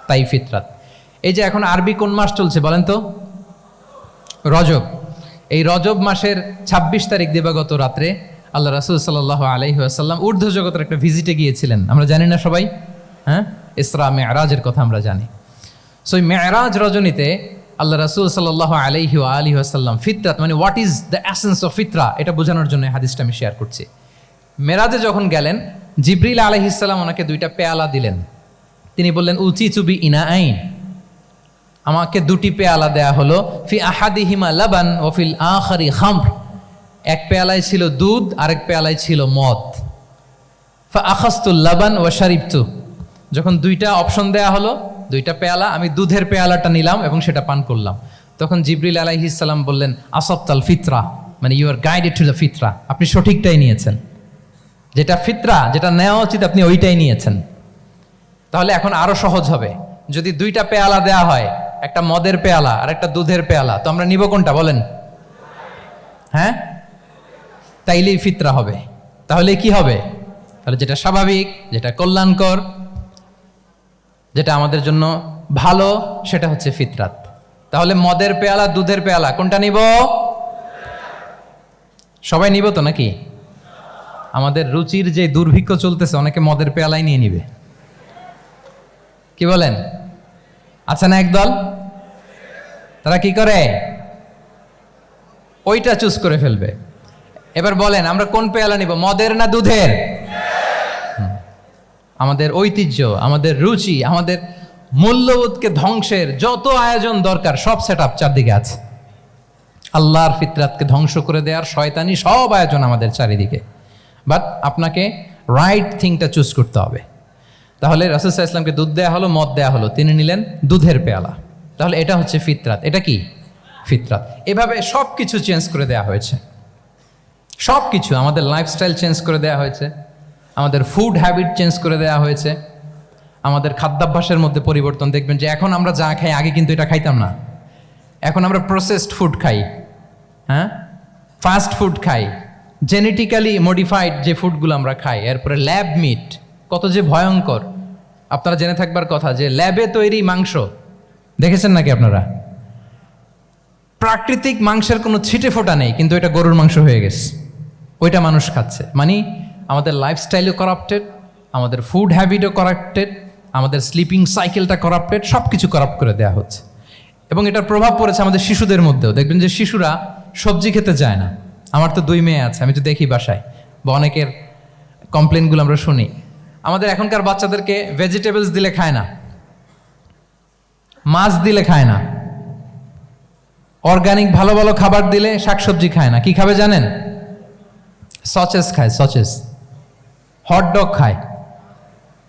তাই ফিতরাত। এই যে এখন আরবি কোন মাস চলছে বলেন তো? রজব। এই রজব মাসের ২৬ তারিখ দিবাগত রাত্রে আল্লাহ রাসূল সাল্লাল্লাহু আলাইহি ওয়াসাল্লাম ঊর্ধ্ব জগতের একটা ভিজিটে গিয়েছিলেন। আমরা জানি না সবাই? হ্যাঁ, ইসরা মেরাজের কথা আমরা জানি। সো এই মেরাজ রজনীতে আল্লাহ রাসূল সাল্লাল্লাহু আলাইহি ওয়াসাল্লাম ফিতরাত, মানে what is the essence of ফিতরা, এটা বোঝানোর জন্য হাদিসটা আমি শেয়ার করছি। মেরাজে যখন গেলেন, জিবরিল আলাইহিস সালাম ওনাকে 2টা পেয়ালা দিলেন। তিনি বললেন, উচিতু বি ইনাআইন, আমাকে 2টি পেয়ালা দেয়া হলো। ফি আহাদিহিমা লাবান ওয়া ফিল আখারি খামর, এক পেয়ালায় ছিল দুধ, আরেক পেয়ালায় ছিল মদ। ফা আখাযতুল লাবান ওয়া শারিবতু, যখন 2টা অপশন দেয়া হলো, 2টা পেয়ালা, আমি দুধের পেয়ালাটা নিলাম এবং সেটা পান করলাম। তখন জিবরিল আলাইহিস সালাম বললেন, আসাবতাল ফিতরা, মানে you are guided to the ফিতরা, আপনি সঠিকটাই নিয়েছেন, যেটা ফিতরা, যেটা নেওয়া উচিত আপনি ওইটাই নিয়েছেন। তাহলে এখন আরো সহজ হবে, যদি 2টা পেয়ালা দেয়া হয়, একটা মদের পেয়ালা আর একটা দুধের পেয়ালা, তো আমরা নিব কোনটা বলেন? হ্যাঁ, তাইলেই ফিতরা হবে। তাহলে কি হবে? তাহলে যেটা স্বাভাবিক, যেটা কল্যাণকর, যেটা আমাদের জন্য ভালো, সেটা হচ্ছে ফিতরাত। তাহলে মদের পেয়ালা, দুধের পেয়ালা, কোনটা নিব? সবাই নিব তো নাকি? আমাদের রুচির যে দুর্ভিক্ষ চলতেছে, অনেকে মদের পেয়ালাই নিয়ে নিবে, কি বলেন? আচ্ছা না একদল, তারা কি করে? ওইটা চুজ করে ফেলবে। এবার বলেন, আমরা কোন পেয়ালা নিব, মদের না দুধের? আমাদের ঐতিহ্য, আমাদের রুচি, আমাদের মূল্যবোধকে ধ্বংসের যত আয়োজন দরকার, সব সেট আপ চারদিকে আছে। আল্লাহর ফিতরাতকে ধ্বংস করে দেওয়ার শয়তানি সব আয়োজন আমাদের চারিদিকে। বাট আপনাকে রাইট থিংটা চুজ করতে হবে। তাহলে রাসূল সাল্লাল্লাহু আলাইহি ওয়াসাল্লামকে দুধ দেয়া হলো, মদ দেয়া হলো, তিনি নিলেন দুধের পেয়ালা। তাহলে এটা হচ্ছে ফিতরাত। এটা কি? ফিতরাত। এভাবে সব কিছু চেঞ্জ করে দেয়া হয়েছে। সব কিছু, আমাদের লাইফস্টাইল চেঞ্জ করে দেয়া হয়েছে, আমাদের ফুড হ্যাবিট চেঞ্জ করে দেয়া হয়েছে, আমাদের খাদ্যাভ্যাসের মধ্যে পরিবর্তন। দেখবেন যে এখন আমরা যা খাই, আগে কিন্তু এটা খাইতাম না। এখন আমরা প্রসেসড ফুড খাই, হ্যাঁ, ফাস্ট ফুড খাই, জেনেটিক্যালি মডিফাইড যে ফুডগুলো আমরা খাই, এরপরে ল্যাব মিট, কত যে ভয়ঙ্কর। আপনারা জেনে থাকবার কথা যে ল্যাবে তৈরি মাংস দেখেছেন নাকি আপনারা? প্রাকৃতিক মাংসের কোনো ছিটে ফোটা নেই, কিন্তু এটা গরুর মাংস হয়ে গেছে, ওইটা মানুষ খাচ্ছে। মানে আমাদের লাইফস্টাইলও করাপ্টেড, আমাদের ফুড হ্যাবিটও করাপ্টেড, আমাদের স্লিপিং সাইকেলটা করাপ্টেড, সব কিছু করাপ্ট করে দেওয়া হচ্ছে। এবং এটার প্রভাব পড়েছে আমাদের শিশুদের মধ্যেও। দেখবেন যে শিশুরা সবজি খেতে চায় না। আমার তো 2 মেয়ে আছে, আমি তো দেখি বাসায়, বা অনেকের কমপ্লেনগুলো আমরা শুনি। আমাদের এখনকার বাচ্চাদেরকে ভেজিটেবলস দিলে খায় না, মাছ দিলে খায় না, অর্গানিক ভালো ভালো খাবার দিলে শাকসবজি খায় না। কি খাবে জানেন? সচেস খায়, সচেস, হটডগ খায়।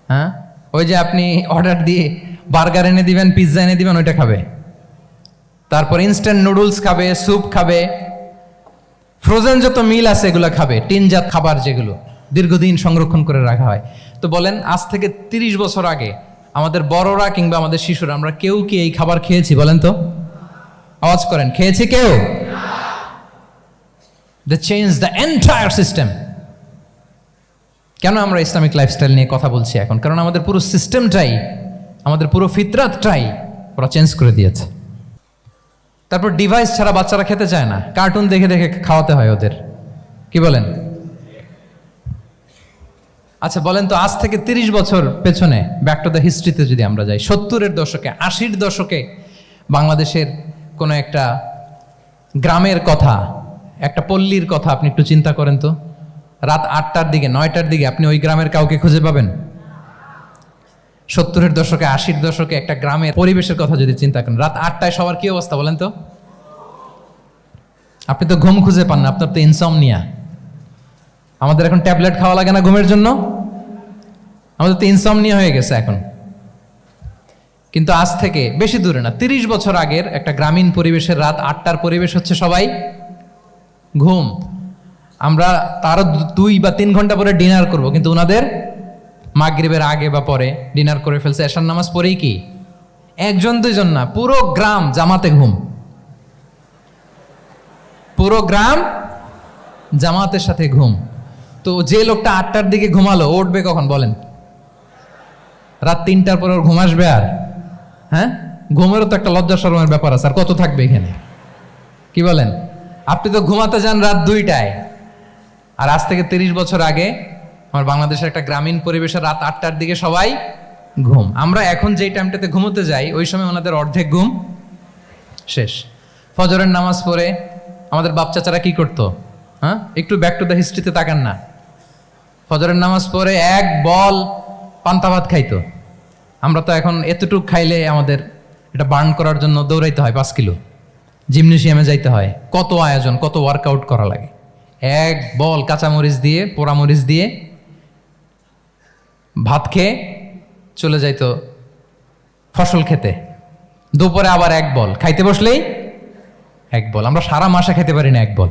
হ্যাঁ, ওই যে আপনি অর্ডার দিয়ে বার্গার এনে দিবেন, পিৎজা এনে দিবেন, ওইটা খাবে। তারপর ইনস্ট্যান্ট নুডলস খাবে, স্যুপ খাবে, ফ্রোজেন যত মিল আছে এগুলো খাবে, টিনজাত খাবার যেগুলো দীর্ঘদিন সংরক্ষণ করে রাখা হয়। তো বলেন, আজ থেকে 30 বছর আগে আমাদের বড়রা কিংবা আমাদের শিশুরা, আমরা কেউ কি এই খাবার খেয়েছি বলেন তো? আওয়াজ করেন, খেয়েছি কেউ? They changed the entire system. কেন আমরা ইসলামিক লাইফস্টাইল নিয়ে কথা বলছি এখন? কারণ আমাদের পুরো সিস্টেমটাই, আমাদের পুরো ফিতরাতটাই ওরা চেঞ্জ করে দিয়েছে। তারপর ডিভাইস ছাড়া বাচ্চারা খেতে চায় না, কার্টুন দেখে দেখে খাওয়াতে হয় ওদের, কি বলেন? আচ্ছা বলেন তো, আজ থেকে 30 বছর পেছনে ব্যাক টু দ্য হিস্ট্রিতে যদি আমরা যাই, 70-এর দশকে, 80-র দশকে বাংলাদেশের কোনো একটা গ্রামের কথা, একটা পল্লীর কথা আপনি একটু চিন্তা করেন তো। রাত 8টার দিকে 9টার দিকে আপনি ওই গ্রামের কাউকে খুঁজে পাবেন? 70-এর দশকে 80-র দশকে একটা গ্রামের পরিবেশের কথা যদি চিন্তা করেন, রাত 8টায় সবার কি অবস্থা বলেন তো? আপনি তো ঘুম খুঁজে পান না, আপনার তো ইনসমনিয়া। আমাদের এখন ট্যাবলেট খাওয়া লাগে না ঘুমের জন্য? আমাদের তো ইনসমনিয়া হয়ে গেছে এখন। কিন্তু আজ থেকে বেশি দূরে না, 30 বছর আগের একটা গ্রামীণ পরিবেশের রাত 8টার পরিবেশ হচ্ছে সবাই ঘুম। আমরা তারও 2 বা 3 ঘন্টা পরে ডিনার করব, কিন্তু ওনাদের মাগরিবের আগে বা পরে ডিনার করে ফেলছে। এশার নামাজ পড়েই কি 1-2 জন না, পুরো গ্রাম জামাতে ঘুম। পুরো গ্রাম জামাতের সাথে ঘুম। তো যে লোকটা 8টার দিকে ঘুমালো, উঠবে কখন বলেন? রাত 3টার পর ওর ঘুম আসবে? আর হ্যাঁ, ঘুমেরও তো একটা লজ্জা শরমের ব্যাপার আছে। আর কত থাকবে এখানে, কি বলেন? আপনি তো ঘুমাতে যান রাত 2টায়, আর আজ থেকে 30 বছর আগে আমার বাংলাদেশের একটা গ্রামীণ পরিবেশে রাত 8টার দিকে সবাই ঘুম। আমরা এখন যেই টাইমটাতে ঘুমোতে যাই, ওই সময় ওনাদের অর্ধেক ঘুম শেষ। ফজরের নামাজ পড়ে আমাদের বাপ চাচারা কি করতো? হ্যাঁ, একটু ব্যাক টু দ্য হিস্ট্রিতে তাকান না। ফজরের নামাজ পড়ে এক বল পান্তা ভাত খাইতো। আমরা তো এখন এতটুক খাইলে আমাদের এটা বার্ন করার জন্য দৌড়াইতে হয় 5 কিলো, জিমনেশিয়ামে যাইতে হয়, কত আয়োজন, কত ওয়ার্কআউট করা লাগে। এক বল কাঁচামরিচ দিয়ে, পোড়ামরিচ দিয়ে ভাত খেয়ে চলে যাইতো ফসল খেতে। দুপুরে আবার এক বল, খাইতে বসলেই এক বল। আমরা সারা মাসে খেতে পারি না এক বল।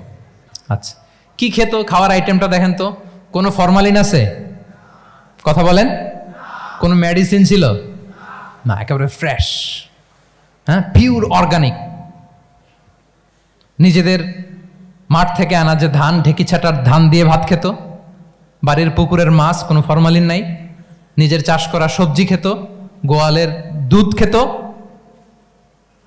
আচ্ছা, কি খেত? খাওয়ার আইটেমটা দেখেন তো। কোনো ফরমালিন আছে? কথা বলেন। কোনো মেডিসিন ছিল না, একেবারে ফ্রেশ, হ্যাঁ, পিওর অর্গানিক। নিজেদের মাঠ থেকে আনা যে ধান, ঢেকি ছাটার ধান দিয়ে ভাত খেত। বাড়ির পুকুরের মাছ, কোনো ফরমালিন নাই। নিজের চাষ করা সবজি খেত, গোয়ালের দুধ খেত।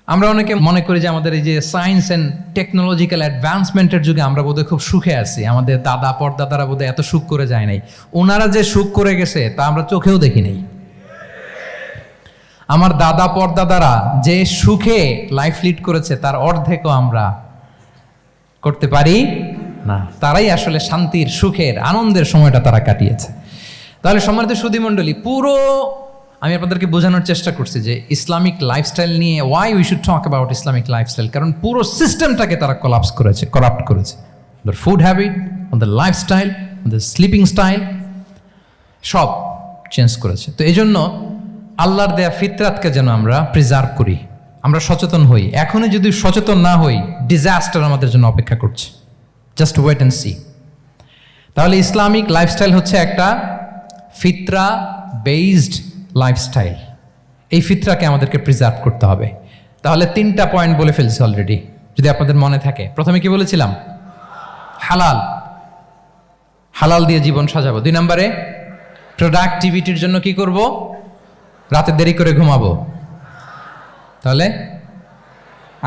আমরা অনেকে মনে করি যে আমাদের এই যে সায়েন্স অ্যান্ড টেকনোলজিক্যাল অ্যাডভান্সমেন্টের যুগে আমরা বোধহয় খুব সুখে আছি, আমাদের দাদা পরদাদারা বোধহয় এত সুখ করে যায় নাই। ওনারা যে সুখ করে গেছে তা আমরা চোখেও দেখি নাই। আমার দাদা পরদাদারা যে সুখে লাইফ লিড করেছে তার অর্ধেকও আমরা করতে পারি না। তারাই আসলে শান্তির, সুখের, আনন্দের সময়টা তারা কাটিয়েছে। তাহলে সম্মানিত সুধী মণ্ডলী, পুরো আমি আপনাদেরকে বোঝানোর চেষ্টা করছি যে ইসলামিক লাইফস্টাইল নিয়ে why we should talk about Islamic lifestyle. কারণ পুরো সিস্টেমটাকে তারা কলাপস করেছে, করাপ্ট করেছে। The food habit, the lifestyle, the sleeping style, সব চেঞ্জ করেছে। তো এই জন্য আল্লাহর দেয়া ফিতরাতকে যেন আমরা প্রিজার্ভ করি, আমরা সচেতন হই। এখনই যদি সচেতন না হই, ডিজাস্টার আমাদের জন্য অপেক্ষা করছে। Just wait and see. তাহলে ইসলামিক লাইফস্টাইল হচ্ছে একটা ফিতরা বেসড লাইফস্টাইল। এই ফিতরাকে আমাদেরকে প্রিজার্ভ করতে হবে। তাহলে 3টা পয়েন্ট বলে ফেলছি অলরেডি, যদি আপনাদের মনে থাকে। প্রথমে কি বলেছিলাম? হালাল, হালাল দিয়ে জীবন সাজাবো। 2 নম্বরে প্রোডাক্টিভিটির জন্য কি করব? রাতে দেরি করে ঘুমাবো, তাহলে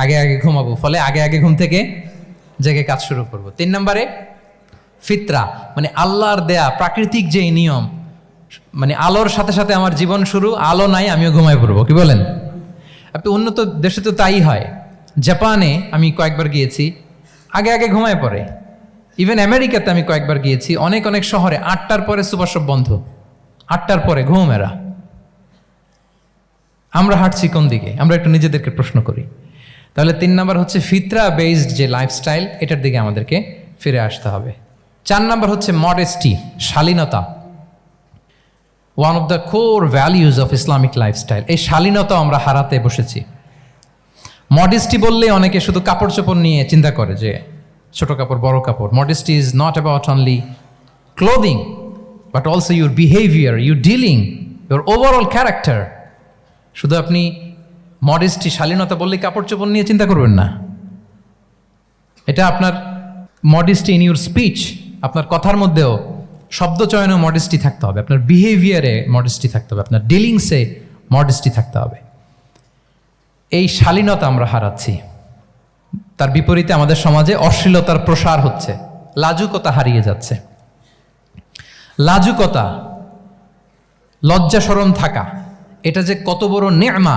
আগে আগে ঘুমাবো, ফলে আগে আগে ঘুম থেকে জেগে কাজ শুরু করব। 3 নম্বরে ফিতরা, মানে আল্লাহর দেয়া প্রাকৃতিক যে নিয়ম, মানে আলোর সাথে সাথে আমার জীবন শুরু, আলো নাই আমিও ঘুমায় পড়বো। কি বলেন? আপনি উন্নত দেশে তো তাই হয়। জাপানে আমি কয়েকবার গিয়েছি, আগে আগে ঘুমায় পড়ে। ইভেন আমেরিকাতে আমি কয়েকবার গিয়েছি, অনেক অনেক শহরে 8টার পরে সুপার শপ বন্ধ, 8টার পরে ঘুম এরা। আমরা হাঁটছি কোন দিকে? আমরা একটু নিজেদেরকে প্রশ্ন করি। তাহলে 3 নম্বর হচ্ছে ফিতরা বেসড যে লাইফস্টাইল, এটার দিকে আমাদেরকে ফিরে আসতে হবে। 4 নম্বর হচ্ছে মডেস্টি, শালীনতা। One of the core values of Islamic lifestyle. এই শালীনতা আমরা হারাতে বসেছি। মডেস্টি বললে অনেকে শুধু কাপড় চোপড় নিয়ে চিন্তা করে যে ছোট কাপড়, বড় কাপড়। Modesty is not about only clothing, but also your behaviour, your dealing, your overall character. শুধু আপনি মডেস্টি, শালীনতা বললে কাপড় চোপড় নিয়ে চিন্তা করবেন না। এটা আপনার মডেস্টি ইন ইউর স্পিচ, আপনার কথার মধ্যেও শব্দ চয়নে মডেস্টি থাকতে হবে, আপনার বিহেভিয়ারে মডেস্টি থাকতে হবে, আপনার ডিলিংসে মডেস্টি থাকতে হবে। এই শালীনতা আমরা হারাচ্ছি। তার বিপরীতে আমাদের সমাজে অশ্লীলতার প্রসার হচ্ছে, লাজুকতা হারিয়ে যাচ্ছে। লাজুকতা, লজ্জা শরম থাকা, এটা যে কত বড় নেয়ামা,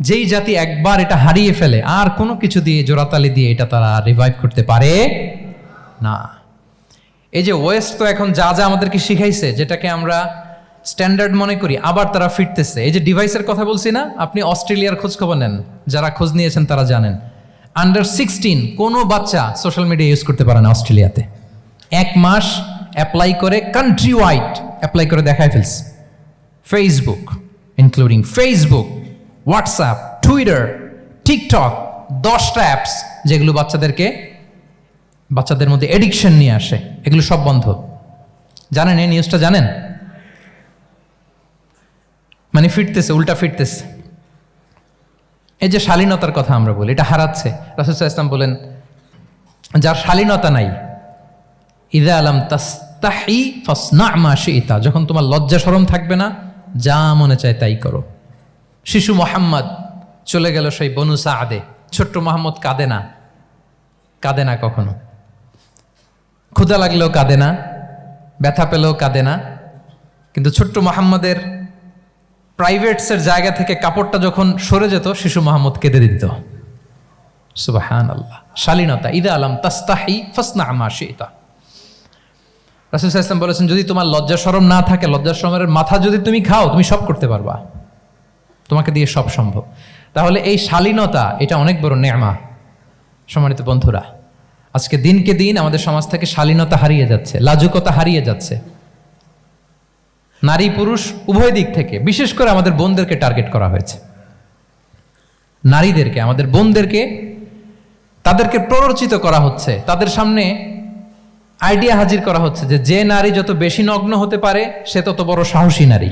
যেই জাতি একবার এটা হারিয়ে ফেলে আর কোনো কিছু দিয়ে জোড়াতালি দিয়ে এটা তারা রিভাইভ করতে পারে না। এই যে ওয়েস্ট তো এখন যা যা আমাদেরকে শিখাইছে, যেটাকে আমরা স্ট্যান্ডার্ড মনে করি, আবার তারা ফিরতেছে। এই যে ডিভাইসের কথা বলছি না, আপনি অস্ট্রেলিয়ার খোঁজ খবর নেন, যারা খোঁজ নিয়েছেন তারা জানেন আন্ডার 16 কোনো বাচ্চা সোশ্যাল মিডিয়া ইউজ করতে পারে না অস্ট্রেলিয়াতে। 1 মাস অ্যাপ্লাই করে, কান্ট্রি ওয়াইড অ্যাপ্লাই করে দেখায় ফেলছে। Facebook including Facebook, WhatsApp, Twitter, TikTok, 10টা অ্যাপস যেগুলো বাচ্চাদের মধ্যে এডিকশন নিয়ে আসে, এগুলো সব বন্ধ। জানেন এই নিউজটা? জানেন? মানে ফিরতেছে, উল্টা ফিরতেছে। এই যে শালীনতার কথা আমরা বলি, এটা হারাচ্ছে। রাসূল সাল্লাল্লাহু আলাইহি ওয়াসাল্লাম বলেন, যার শালীনতা নাই, ইযা লাম তাস্তাহি ফাসনা মা শি'তা, যখন তোমার লজ্জা শরম থাকবে না, যা মনে চায় তাই করো। শিশু মোহাম্মদ চলে গেল সেই বনু সাআদে, ছোট্ট মোহাম্মদ কাঁদে না কখনো, ক্ষুধা লাগলেও কাঁদে না, ব্যথা পেলেও কাঁদে না। কিন্তু ছোট্ট মোহাম্মদের প্রাইভেটসের জায়গা থেকে কাপড়টা যখন সরে যেত, শিশু মোহাম্মদ কেঁদে দিত। সুবহানাল্লাহ, শালীনতা। ইযা লাম তাস্তাহি ফাসনা মা শি'তা। রাসূল সাল্লাল্লাহু আলাইহি ওয়াসাল্লাম বলেছেন, যদি তোমার লজ্জা শরম না থাকে, লজ্জা শরমের মাথা যদি তুমি খাও, তুমি সব করতে পারবা, তোমাকে দিয়ে সব সম্ভব। তাহলে এই শালীনতা, এটা অনেক বড় নেয়ামত। সম্মানিত বন্ধুরা, আজকে দিনকে দিন আমাদের সমাজ থেকে শালীনতা হারিয়ে যাচ্ছে, লাজুকতা হারিয়ে যাচ্ছে, নারী পুরুষ উভয় দিক থেকে। বিশেষ করে আমাদের বোনদেরকে টার্গেট করা হয়েছে, নারীদেরকে, আমাদের বোনদেরকে, তাদেরকে প্ররোচিত করা হচ্ছে, তাদের সামনে আইডিয়া হাজির করা হচ্ছে যে নারী যত বেশি নগ্ন হতে পারে সে তত বড় সাহসী নারী।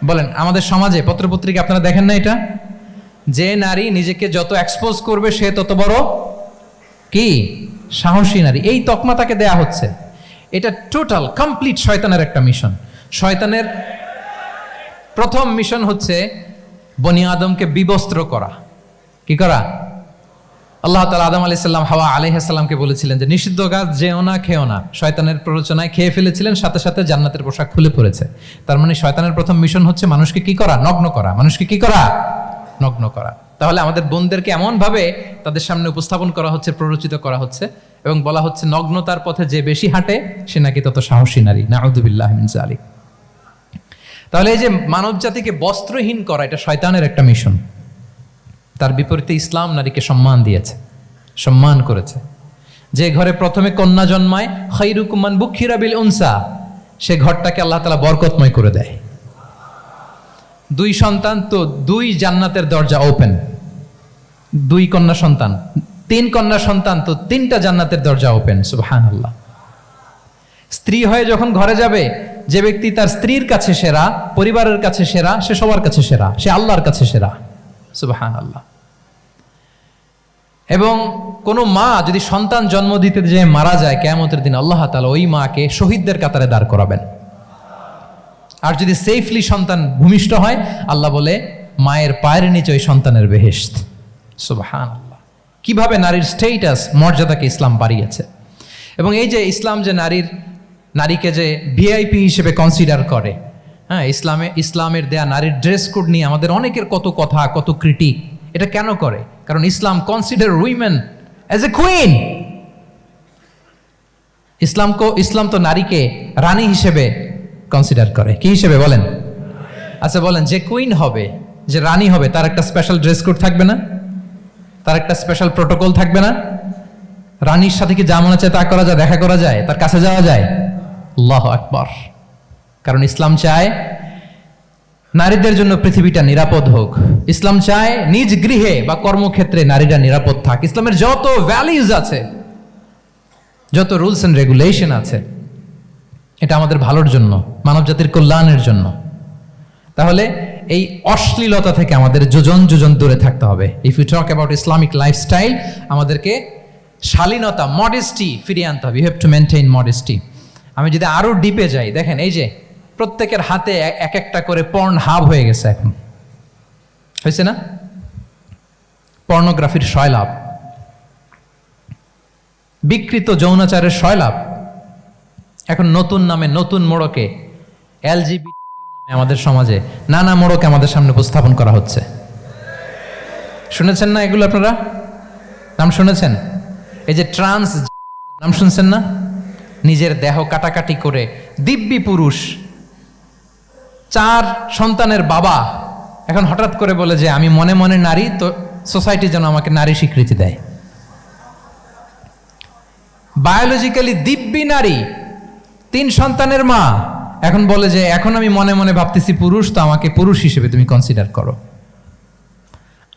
বলেন, আমাদের সমাজে পত্রপত্রিকা আপনারা দেখেন না এটা? যে নারী নিজেকে যত এক্সপোজ করবে সে তত বড় কি সাহসী নারী, এই তকমা তাকে দেয়া হচ্ছে। এটা টোটাল কমপ্লিট শয়তানের একটা মিশন। শয়তানের প্রথম মিশন হচ্ছে বনি আদমকে বিবস্ত্র করা। কি করা? আল্লাহ তাআলা আদম আলাইহিস সালাম, হাওয়া আলাইহিস সালামকে বলেছিলেন যে নিষিদ্ধ গাছ যেও না, খেও না। শয়তানের প্ররোচনায় খেয়ে ফেলেছিলেন, সাথে সাথে জান্নাতের পোশাক খুলে পড়েছে। তার মানে শয়তানের প্রথম মিশন হচ্ছে মানুষকে কি করা? নগ্ন করা। মানুষকে কি করা? নগ্ন করা। তাহলে আমাদের বোনদেরকে এমন ভাবে তাদের সামনে উপস্থাপন করা হচ্ছে, প্ররোচিত করা হচ্ছে, এবং বলা হচ্ছে নগ্নতার পথে যে বেশি হাঁটে সে নাকি তত সাহসী নারী। নাউযুবিল্লাহি মিন যালিক। তাহলে এই যে মানব জাতিকে বস্ত্রহীন করা, এটা শয়তানের একটা মিশন। তার বিপরীতে ইসলাম নারীকে সম্মান দিয়েছে, সম্মান করেছে। যে ঘরে প্রথমে কন্যা জন্মায়, খায়রুকুম মান বুখিরা বিল উনসা, সে ঘরটাকে আল্লাহ তাআলা বরকতময় করে দেয়। 2 সন্তান তো 2 জান্নাতের দরজা ওপেন। 2 কন্যা সন্তান, 3 কন্যা সন্তান তো 3টা জান্নাতের দরজা ওপেন। সুবহানাল্লাহ। স্ত্রী হয়ে যখন ঘরে যাবে, যে ব্যক্তি তার স্ত্রীর কাছে সেরা, পরিবারের কাছে সেরা, সে সবার কাছে সেরা, সে আল্লাহর কাছে সেরা। সুবহানাল্লাহ। এবং কোনো মা যদি সন্তান জন্ম দিতে যেয়ে মারা যায়, কিয়ামতের দিন আল্লাহ তাআলা ওই মাকে শহীদদের কাতারে দাঁড় করাবেন। আর যদি সেফলি সন্তান ভূমিষ্ঠ হয়, আল্লাহ বলে মায়ের পায়ের নিচে ওই সন্তানের বেহেশত। সুবহানাল্লাহ। কিভাবে নারীর স্টেটাস, মর্যাদাকে ইসলাম বাড়িয়েছে। এবং এই যে ইসলাম যে নারীকে যে ভিআইপি হিসেবে কনসিডার করে, হ্যাঁ, ইসলামের দেয়া নারীর ড্রেস কোড নিয়ে আমাদের অনেকের কত কথা, কত ক্রিটিক। এটা কেন করে? কারণ Islam consider women as a queen. Islam তো নারীকে রানী হিসেবে কনসিডার করে। কি হিসেবে বলেন? আচ্ছা বলেন, যে কুইন হবে, যে রানী হবে, তার একটা স্পেশাল ড্রেস কোড থাকবে না? তার একটা স্পেশাল প্রোটোকল থাকবে না? রানীর সাথে কি যা মনে চায় তা করা যায়, দেখা করা যায়, তার কাছে যাওয়া যায়? আল্লাহু আকবার। কারণ ইসলাম চায় নারীদের জন্য পৃথিবীটা নিরাপদ হোক। ইসলাম চায় নিজ গৃহে বা কর্মক্ষেত্রে নারীরা নিরাপদ থাক। ইসলামের যত ভ্যালিউজ আছে, যত রুলস এন্ড রেগুলেশন আছে, এটা আমাদের ভালোর জন্য, মানব জাতির কল্যাণের জন্য। তাহলে এই অশ্লীলতা থেকে আমাদের যোজন যোজন দূরে থাকতে হবে। If you talk about Islamic lifestyle, আমাদেরকে শালীনতা, মডেস্টি ফিরিয়ে আনতে হবে। You have to maintain modesty. আমি যদি আরো ডিপে যাই, দেখেন এই যে প্রত্যেকের হাতে এক একটা করে পর্ন হাব হয়ে গেছে। এখন হয়েছে না? পর্নোগ্রাফির সয়লাভ, বিকৃত যৌনাচারের সয়লাভ। এখন নতুন নামে, নতুন মোড়কে, এলজিবিটি আমাদের সমাজে নানা মোড়কে আমাদের সামনে উপস্থাপন করা হচ্ছে। শুনেছেন না এগুলো আপনারা? নাম শুনেছেন? এই যে ট্রান্স নাম শুনছেন না? নিজের দেহ কাটাকাটি করে দিব্যি পুরুষ, 4 সন্তানের বাবা, এখন হঠাৎ করে বলে যে আমি মনে মনে নারী, তো সোসাইটি যেন আমাকে নারী স্বীকৃতি দেয়। বায়োলজিক্যালি দিব্যি নারী, 3 সন্তানের মা, এখন বলে যে এখন আমি মনে মনে ভাবতেছি পুরুষ, তো আমাকে পুরুষ হিসেবে তুমি কনসিডার করো।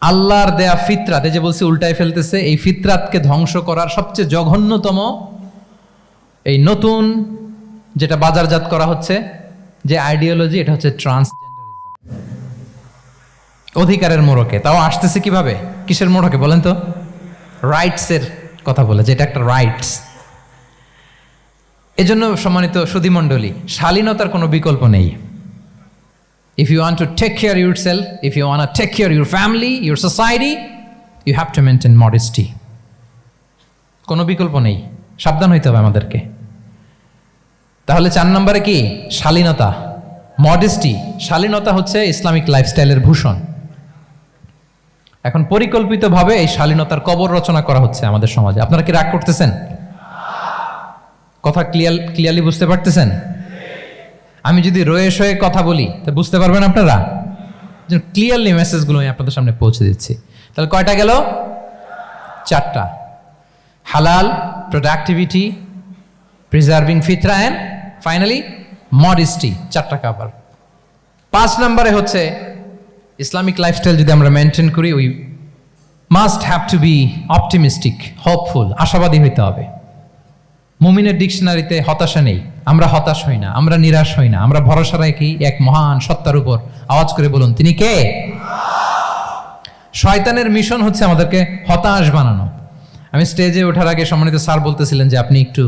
আল্লাহর দেয়া ফিতরাত, এই যে বলছি উল্টায় ফেলতেছে, এই ফিতরাতকে ধ্বংস করার সবচেয়ে জঘন্যতম এই নতুন যেটা বাজারজাত করা হচ্ছে যে আইডিওলজি, এটা হচ্ছে ট্রান্সজেন্ডারিজম। অধিকারের মোড়কে, তাও আসতেছে কিভাবে, কিসের মোড়কে বলেন তো? রাইটসের কথা বলে, যেটা একটা রাইটস। এজন্য সম্মানিত সুধীমণ্ডলী, শালীনতার কোনো বিকল্প নেই। If you want to take care of yourself, if you want to take care of your family, your society, you have to maintain modesty. কোনো বিকল্প নেই, সাবধান হইতে হবে আমাদেরকে। তাহলে 4 নম্বরে কি? শালীনতা, মডেস্টি। শালীনতা হচ্ছে ইসলামিক লাইফস্টাইলের ভূষণ। এখন পরিকল্পিতভাবে এই শালীনতার কবর রচনা করা হচ্ছে আমাদের সমাজে। আপনারা কি রাগ করতেছেন? কথা ক্লিয়ারলি বুঝতে পারতেছেন? আমি যদি রয়ে শয়ে কথা বলি তা বুঝতে পারবেন আপনারা? ক্লিয়ারলি মেসেজগুলো আমি আপনাদের সামনে পৌঁছে দিচ্ছি। তাহলে কয়টা গেল? 4টা। হালাল, প্রোডাক্টিভিটি, প্রিজার্ভিং ফিতরা, অ্যান্ড ফাইনালি মডেস্টি। 4টা কাভার। 5 নম্বরে হচ্ছে ইসলামিক লাইফস্টাইল যদি আমরা মেনটেন করি, we must have to be optimistic, hopeful, আশাবাদী হইতে হবে। মুমিনের ডিকশনারিতে হতাশা নেই, আমরা হতাশ হই না, আমরা নিরাশ হই না, আমরা ভরসা রাখি এক মহান সত্তার উপর। আওয়াজ করে বলুন, তিনি কে? শয়তানের মিশন হচ্ছে আমাদেরকে হতাশ বানানো। আমি স্টেজে ওঠার আগে সম্মানিত স্যার বলতেছিলেন যে আপনি একটু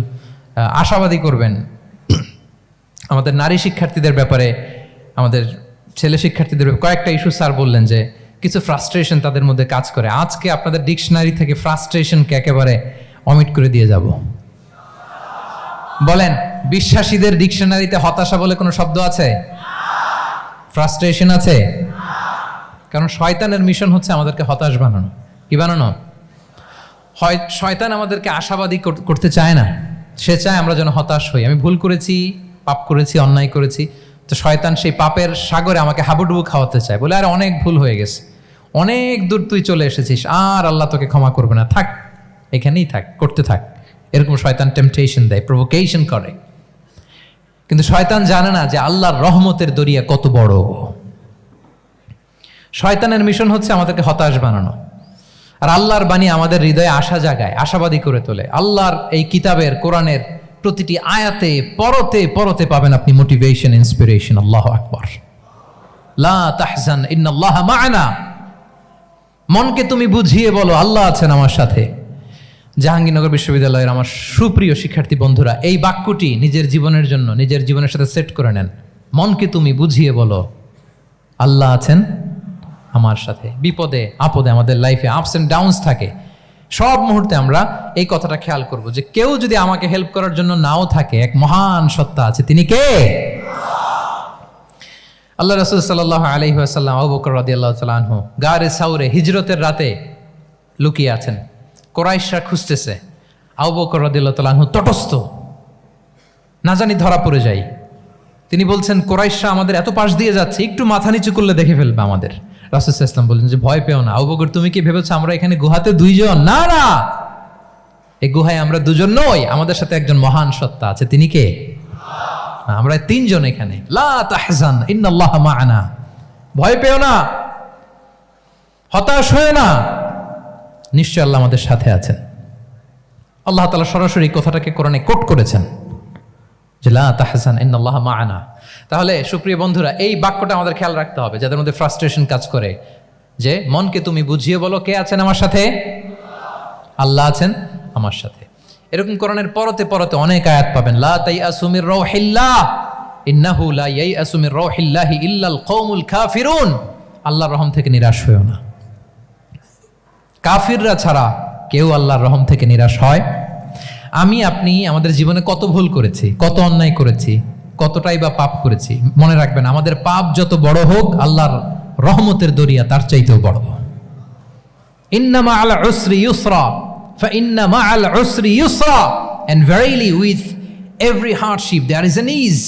আশাবাদী করবেন আমাদের নারী শিক্ষার্থীদের ব্যাপারে, আমাদের ছেলে শিক্ষার্থীদের ব্যাপারে। কয়েকটা ইস্যু স্যার বললেন যে কিছু ফ্রাস্ট্রেশন তাদের মধ্যে কাজ করে। আজকে আপনাদের ডিকশনারি থেকে ফ্রাস্ট্রেশনকে একেবারে অমিট করে দিয়ে যাব। বলেন, বিশ্বাসীদের ডিকশনারিতে হতাশা বলে কোনো শব্দ আছে? ফ্রাস্ট্রেশন আছে? কারণ শয়তানের মিশন হচ্ছে আমাদেরকে হতাশ বানানো। কি বানানো? শয়তান আমাদেরকে আশাবাদী করতে চায় না, সে চায় আমরা যেন হতাশ হই। আমি ভুল করেছি, পাপ করেছি, অন্যায় করেছি, তো শয়তান সেই পাপের সাগরে আমাকে হাবুডুবু খাওয়াতে চায়, বলে আর অনেক ভুল হয়ে গেছে, অনেক দূর তুই চলে এসেছিস, আর আল্লাহ তোকে ক্ষমা করবে না, থাক এখানেই থাক, করতে থাক। এরকম শয়তান টেম্পটেশন দেয়, প্রভোকেশন করে। কিন্তু শয়তান জানে না যে আল্লাহর রহমতের দরিয়া কত বড়। শয়তানের মিশন হচ্ছে আমাদেরকে হতাশ বানানো, আর আল্লাহর বাণী আমাদের হৃদয়ে আশা জাগায়, আশাবাদী করে তোলে। আল্লাহর এই কিতাবের, কোরআনের প্রতিটি আয়াতে পরতে পরতে পাবেন আপনি মোটিভেশন, ইন্সপিরেশন। আল্লাহু আকবার। লা তাহজান ইন্নাল্লাহা মা'ানা। মনকে তুমি বুঝিয়ে বলো আল্লাহ আছেন আমার সাথে। জাহাঙ্গীরনগর বিশ্ববিদ্যালয়ের আমার সুপ্রিয় শিক্ষার্থী বন্ধুরা, এই বাক্যটি নিজের জীবনের জন্য, নিজের জীবনের সাথে সেট করে নেন। মনকে তুমি বুঝিয়ে বলো আল্লাহ আছেন আমার সাথে। বিপদে আপদে, আমাদের লাইফে আপস এন্ড ডাউনস থাকে, সব মুহূর্তে আমরা এই কথাটা খেয়াল করব যে কেউ যদি আমাকে হেল্প করার জন্য নাও থাকে, এক মহান সত্তা আছে, তিনি কে? আল্লাহ রাসূল সাল্লাল্লাহু আলাইহি ওয়াসাল্লাম, আবু বকর রাদিয়াল্লাহু তাআলা আনহু গারে সাউরে হিজরতের রাতে লুকিয়ে আছেন। কুরাইশরা খুঁজতেছে, আবু বকর রাদিয়াল্লাহু তাআলা আনহু তটস্থ, না জানি ধরা পড়ে যাই। তিনি বলছেন কুরাইশরা আমাদের এত পাশ দিয়ে যাচ্ছে, একটু মাথা নিচু করলে দেখে ফেলবে আমাদের। রাসূল সাল্লাল্লাহু আলাইহি ওয়াসাল্লাম বললেন যে ভয় পেও না। আবু বকর, তুমি কি ভেবেছো আমরা এখানে গুহাতে 2 জন? না না, এই গুহায় আমরা 2 জন নই, আমাদের সাথে একজন মহান সত্তা আছে। তিনি কে? আমরা 3 জন এখানে। লা তাহজান ইন্নাল্লাহা মা'ানা। ভয় পেও না, হতাশ হয়ো না, নিশ্চয় আল্লাহ আমাদের সাথে আছেন। আল্লাহ তাআলা সরাসরি কথাটাকে কোরআনে কোট করেছেন যে লা তাহজান ইন্নাল্লাহা মা'ানা। তাহলে সুপ্রিয় বন্ধুরা, এই বাক্যটা আমাদের খেয়াল রাখতে হবে যাদের মধ্যে ফ্রাস্ট্রেশন কাজ করে, যে মনকে তুমি বুঝিয়ে বলো কে আছেন আমার সাথে? আল্লাহ আছেন আমার সাথে। এরকম কোরআনের পরতে পরতে অনেক আয়াত পাবেন। লা তাইয়াসু মির রাউহিল্লাহ ইন্নাহু লা ইয়াইয়াসু মির রাউহিল্লাহি ইল্লাল কওমুল কাফিরুন। আল্লাহর রহম থেকে নিরাশ হয়ো না। কাফিররা ছাড়া কেউ আল্লাহর রহম থেকে নিরাশ হয়? আমি আপনি আমাদের জীবনে কত ভুল করেছি, কত অন্যায় করেছি, কতটাই বা পাপ করেছি। মনে রাখবেন, আমাদের পাপ যত বড় হোক, আল্লাহর রহমতের দরিয়া তার চাইতেও বড়। ইন্না মাআল উসরি ইউসরা ফাইন্না মাআল উসরি ইউসরা, and verily with every hardship there is an ease.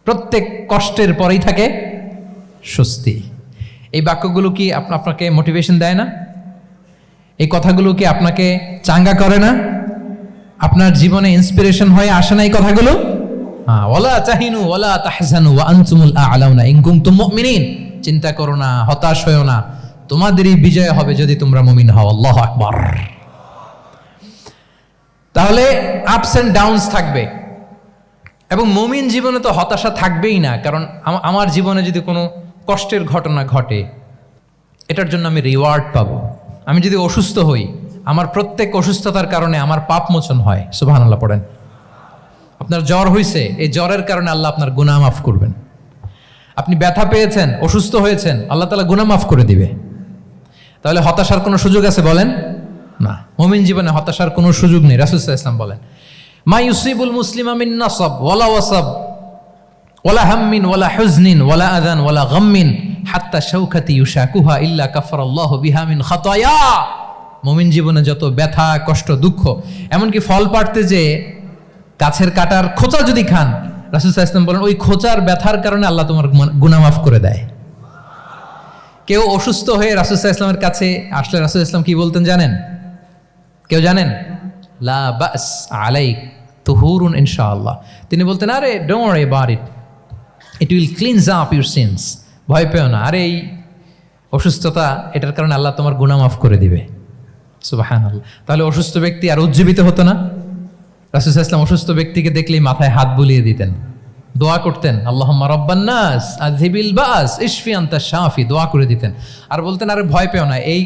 প্রত্যেক কষ্টের পরেই থাকে স্বস্তি। এই বাক্যগুলো কি আপনাকে মোটিভেশন দেয় না? এই কথাগুলো কি আপনাকে চাঙ্গা করে না? আপনার জীবনে ইন্সপিরেশন হয়ে আসে না এই কথাগুলো? ওয়ালা তাহিনু ওয়ালা তাহজানু ওয়া আনতুমুল আ'লাউনা ইন কুনতুম মুমিনিন। চিন্তা করো না, হতাশ হয়ো না, তোমাদেরই বিজয় হবে যদি তোমরা মুমিন হও। আল্লাহু আকবার। তাহলে আপস এন্ড ডাউনস থাকবে, এবং মুমিন জীবনে তো হতাশা থাকবেই না। কারণ আমার জীবনে যদি কোনো কষ্টের ঘটনা ঘটে, এটার জন্য আমি রিওয়ার্ড পাবো। আমি যদি অসুস্থ হই, আমার প্রত্যেক অসুস্থতার কারণে আমার পাপ মোচন হয়। সুবহানাল্লাহ পড়েন। আপনার জ্বর হয়েছে, এই জ্বরের কারণে আল্লাহ আপনার গুনাহ মাফ করবেন। আপনি ব্যথা পেয়েছেন, অসুস্থ হয়েছেন, আল্লাহ তাআলা গুনাহ মাফ করে দিবে। তাহলে হতাশার কোনো সুযোগ আছে বলেন? না। মুমিন জীবনে হতাশার কোনো সুযোগ নেই। রাসূল সাল্লাল্লাহু আলাইহি ওয়াসাল্লাম বলেন, মা ইউসিবুল মুসলিমা মিন নাসাব ওয়ালা ওয়াসাব ওয়ালা হাম্মিন ওয়ালা হুজনিন ওয়ালা আযান ওয়ালা গাম্মিন হাত্তা শাওকাতি ইউশাকুহা ইল্লা কাফারাল্লাহু বিহা মিন খাতায়া। মুমিন জীবনে যত ব্যথা, কষ্ট, দুঃখ, এমনকি ফল পাড়তে যে গাছের কাটার খোঁচা যদি খান, রাসূল সাল্লাল্লাহু আলাইহি ওয়াসাল্লাম বলেন ওই খোঁচার ব্যথার কারণে আল্লাহ তোমার গুনাহ মাফ করে দেয়। কেউ অসুস্থ হয়ে রাসূল সাল্লাল্লাহু আলাইহি ওয়াসাল্লামের কাছে আসলে রাসূল সাল্লাল্লাহু আলাইহি ওয়াসাল্লাম কি বলতেন জানেন? কেউ জানেন? লা বাস আলাইক তুহুরুন ইনশাআল্লাহ। তিনি বলতেন, আরে don't worry about it, it will cleanse up your scenes. ভয় পেও না, আরে এই অসুস্থতা, এটার কারণে আল্লাহ তোমার গুনাহ মাফ করে দিবে। সুবহানাল্লাহ। তাহলে অসুস্থ ব্যক্তি আর উজ্জীবিত হতো না? রাসূল সাল্লাল্লাহু আলাইহি ওয়াসাল্লাম অসুস্থ ব্যক্তিকে দেখলেই মাথায় হাত বুলিয়ে দিতেন, দোয়া করতেন, আল্লাহুম্মা রাব্বান নাস আযহিবিল বাস ইশফি আনতা শাফি, দোয়া করে দিতেন। আর বলতেন, আরে ভয় পেও না, এই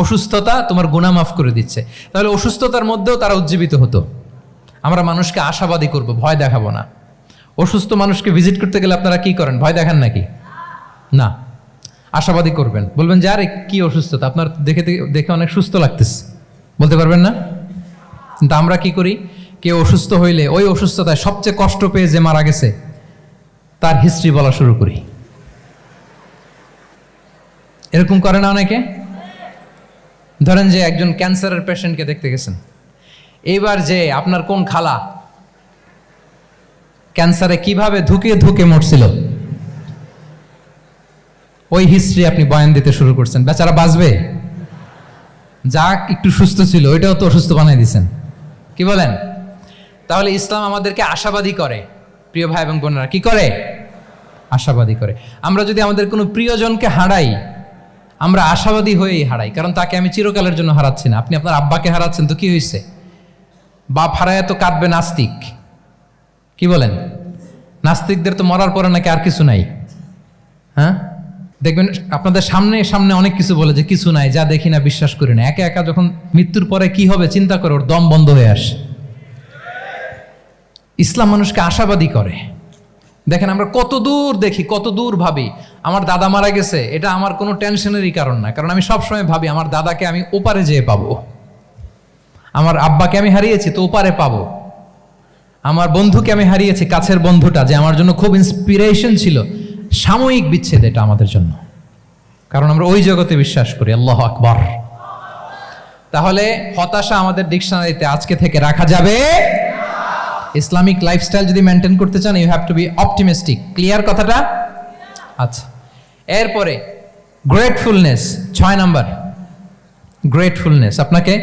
অসুস্থতা তোমার গুনাহ মাফ করে দিচ্ছে। তাহলে অসুস্থতার মধ্যেও তারা উজ্জীবিত হতো। আমরা মানুষকে আশাবাদী করব, ভয় দেখাবো না। অসুস্থ মানুষকে ভিজিট করতে গেলে আপনারা কি করেন? ভয় দেখান নাকি? না, আশাবাদী করবেন। বলবেন যে আরে কি অসুস্থতা, আপনার দেখে অনেক সুস্থ লাগতেছে, বলতে পারবেন না? কিন্তু আমরা কি করি? কেউ অসুস্থ হইলে ওই অসুস্থতায় সবচেয়ে কষ্ট পেয়ে যে মারা গেছে তার হিস্ট্রি বলা শুরু করি। এরকম করে না অনেকে? ধরেন যে একজন ক্যান্সারের পেশেন্টকে দেখতে গেছেন, এইবার যে আপনার কোন খালা ক্যান্সারে কিভাবে ধুকে ধুকে মরছিল, ওই হিস্ট্রি আপনি বয়ান দিতে শুরু করছেন। বেচারা বাঁচবে? যা একটু সুস্থ ছিল ওইটাও তো অসুস্থ বানাই দিচ্ছেন। কি বলেন? তাহলে ইসলাম আমাদেরকে আশাবাদী করে। প্রিয় ভাই এবং বোনেরা, কি করে? আশাবাদী করে। আমরা যদি আমাদের কোনো প্রিয়জনকে হারাই, আমরা আশাবাদী হয়েই হারাই, কারণ তাকে আমি চিরকালের জন্য হারাচ্ছি না। আপনি আপনার আব্বাকে হারাচ্ছেন তো কি হয়েছে? বাপ হারায় তো কাঁদবে নাস্তিক। কি বলেন? নাস্তিকদের তো মরার পরে নাকি আর কিছু নাই। হ্যাঁ, দেখবেন আপনাদের সামনে সামনে অনেক কিছু বলে যে কিছু নাই, যা দেখি না, বিশ্বাস করি না। একা একা যখন মৃত্যুর পরে কি হবে চিন্তা করে ওর দম বন্ধ হয়ে আসে। ইসলাম মানুষকে আশাবাদী করে। দেখেন আমরা কত দূর দেখি, কত দূর ভাবি। আমার দাদা মারা গেছে, এটা আমার কোনো টেনশনেরই কারণ না, কারণ আমি সবসময় ভাবি আমার দাদাকে আমি ওপারে যেয়ে পাবো। আমার আব্বাকে আমি হারিয়েছি তো ওপারে পাবো। আমার বন্ধুকে আমি হারিয়েছি, কাছের বন্ধুটা যে আমার জন্য খুব ইন্সপিরেশন ছিল, সাময়িক বিচ্ছেদ এটা আমাদের জন্য, কারণ আমরা ওই জগতে বিশ্বাস করি। আল্লাহু আকবার। তাহলে হতাশা আমাদের ডিকশনারিতে আজকে থেকে রাখা যাবে। ইসলামিক লাইফস্টাইল যদি মেনটেন করতে চান, you have to be optimistic. Clear কথাটা? আচ্ছা, এরপরে গ্রেটফুলনেস, 6 নাম্বার। গ্রেটফুলনেস, আপনাকে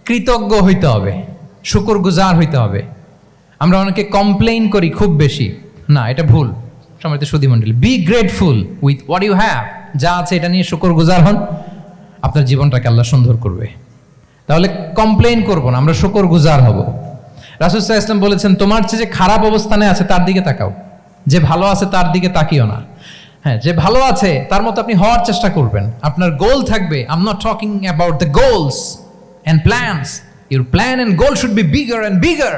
কৃতজ্ঞ হইতে হবে, শুকরগুজার হইতে হবে। আমরা অনেকে কমপ্লেইন করি খুব বেশি, না এটা ভুল। সম্মানিত সুধী মণ্ডলী, be grateful with what you have. যা আছে এটা নিয়ে শুকরগুজার হন, আপনার জীবনটাকে আল্লাহ সুন্দর করবে। তাহলে কমপ্লেইন করব না, আমরা শুকরগুজার হব। রাসূল সাল্লাল্লাহু আলাইহি ওয়াসাল্লাম বলেছেন, তোমার চেয়ে যে খারাপ অবস্থানে আছে তার দিকে তাকাও, যে ভালো আছে তার দিকে তাকিও না। হ্যাঁ, যে ভালো আছে তার মতো আপনি হওয়ার চেষ্টা করবেন। আপনার গোল থাকবে। I am not talking about the goals and plans. Your plan and goal should be bigger and bigger.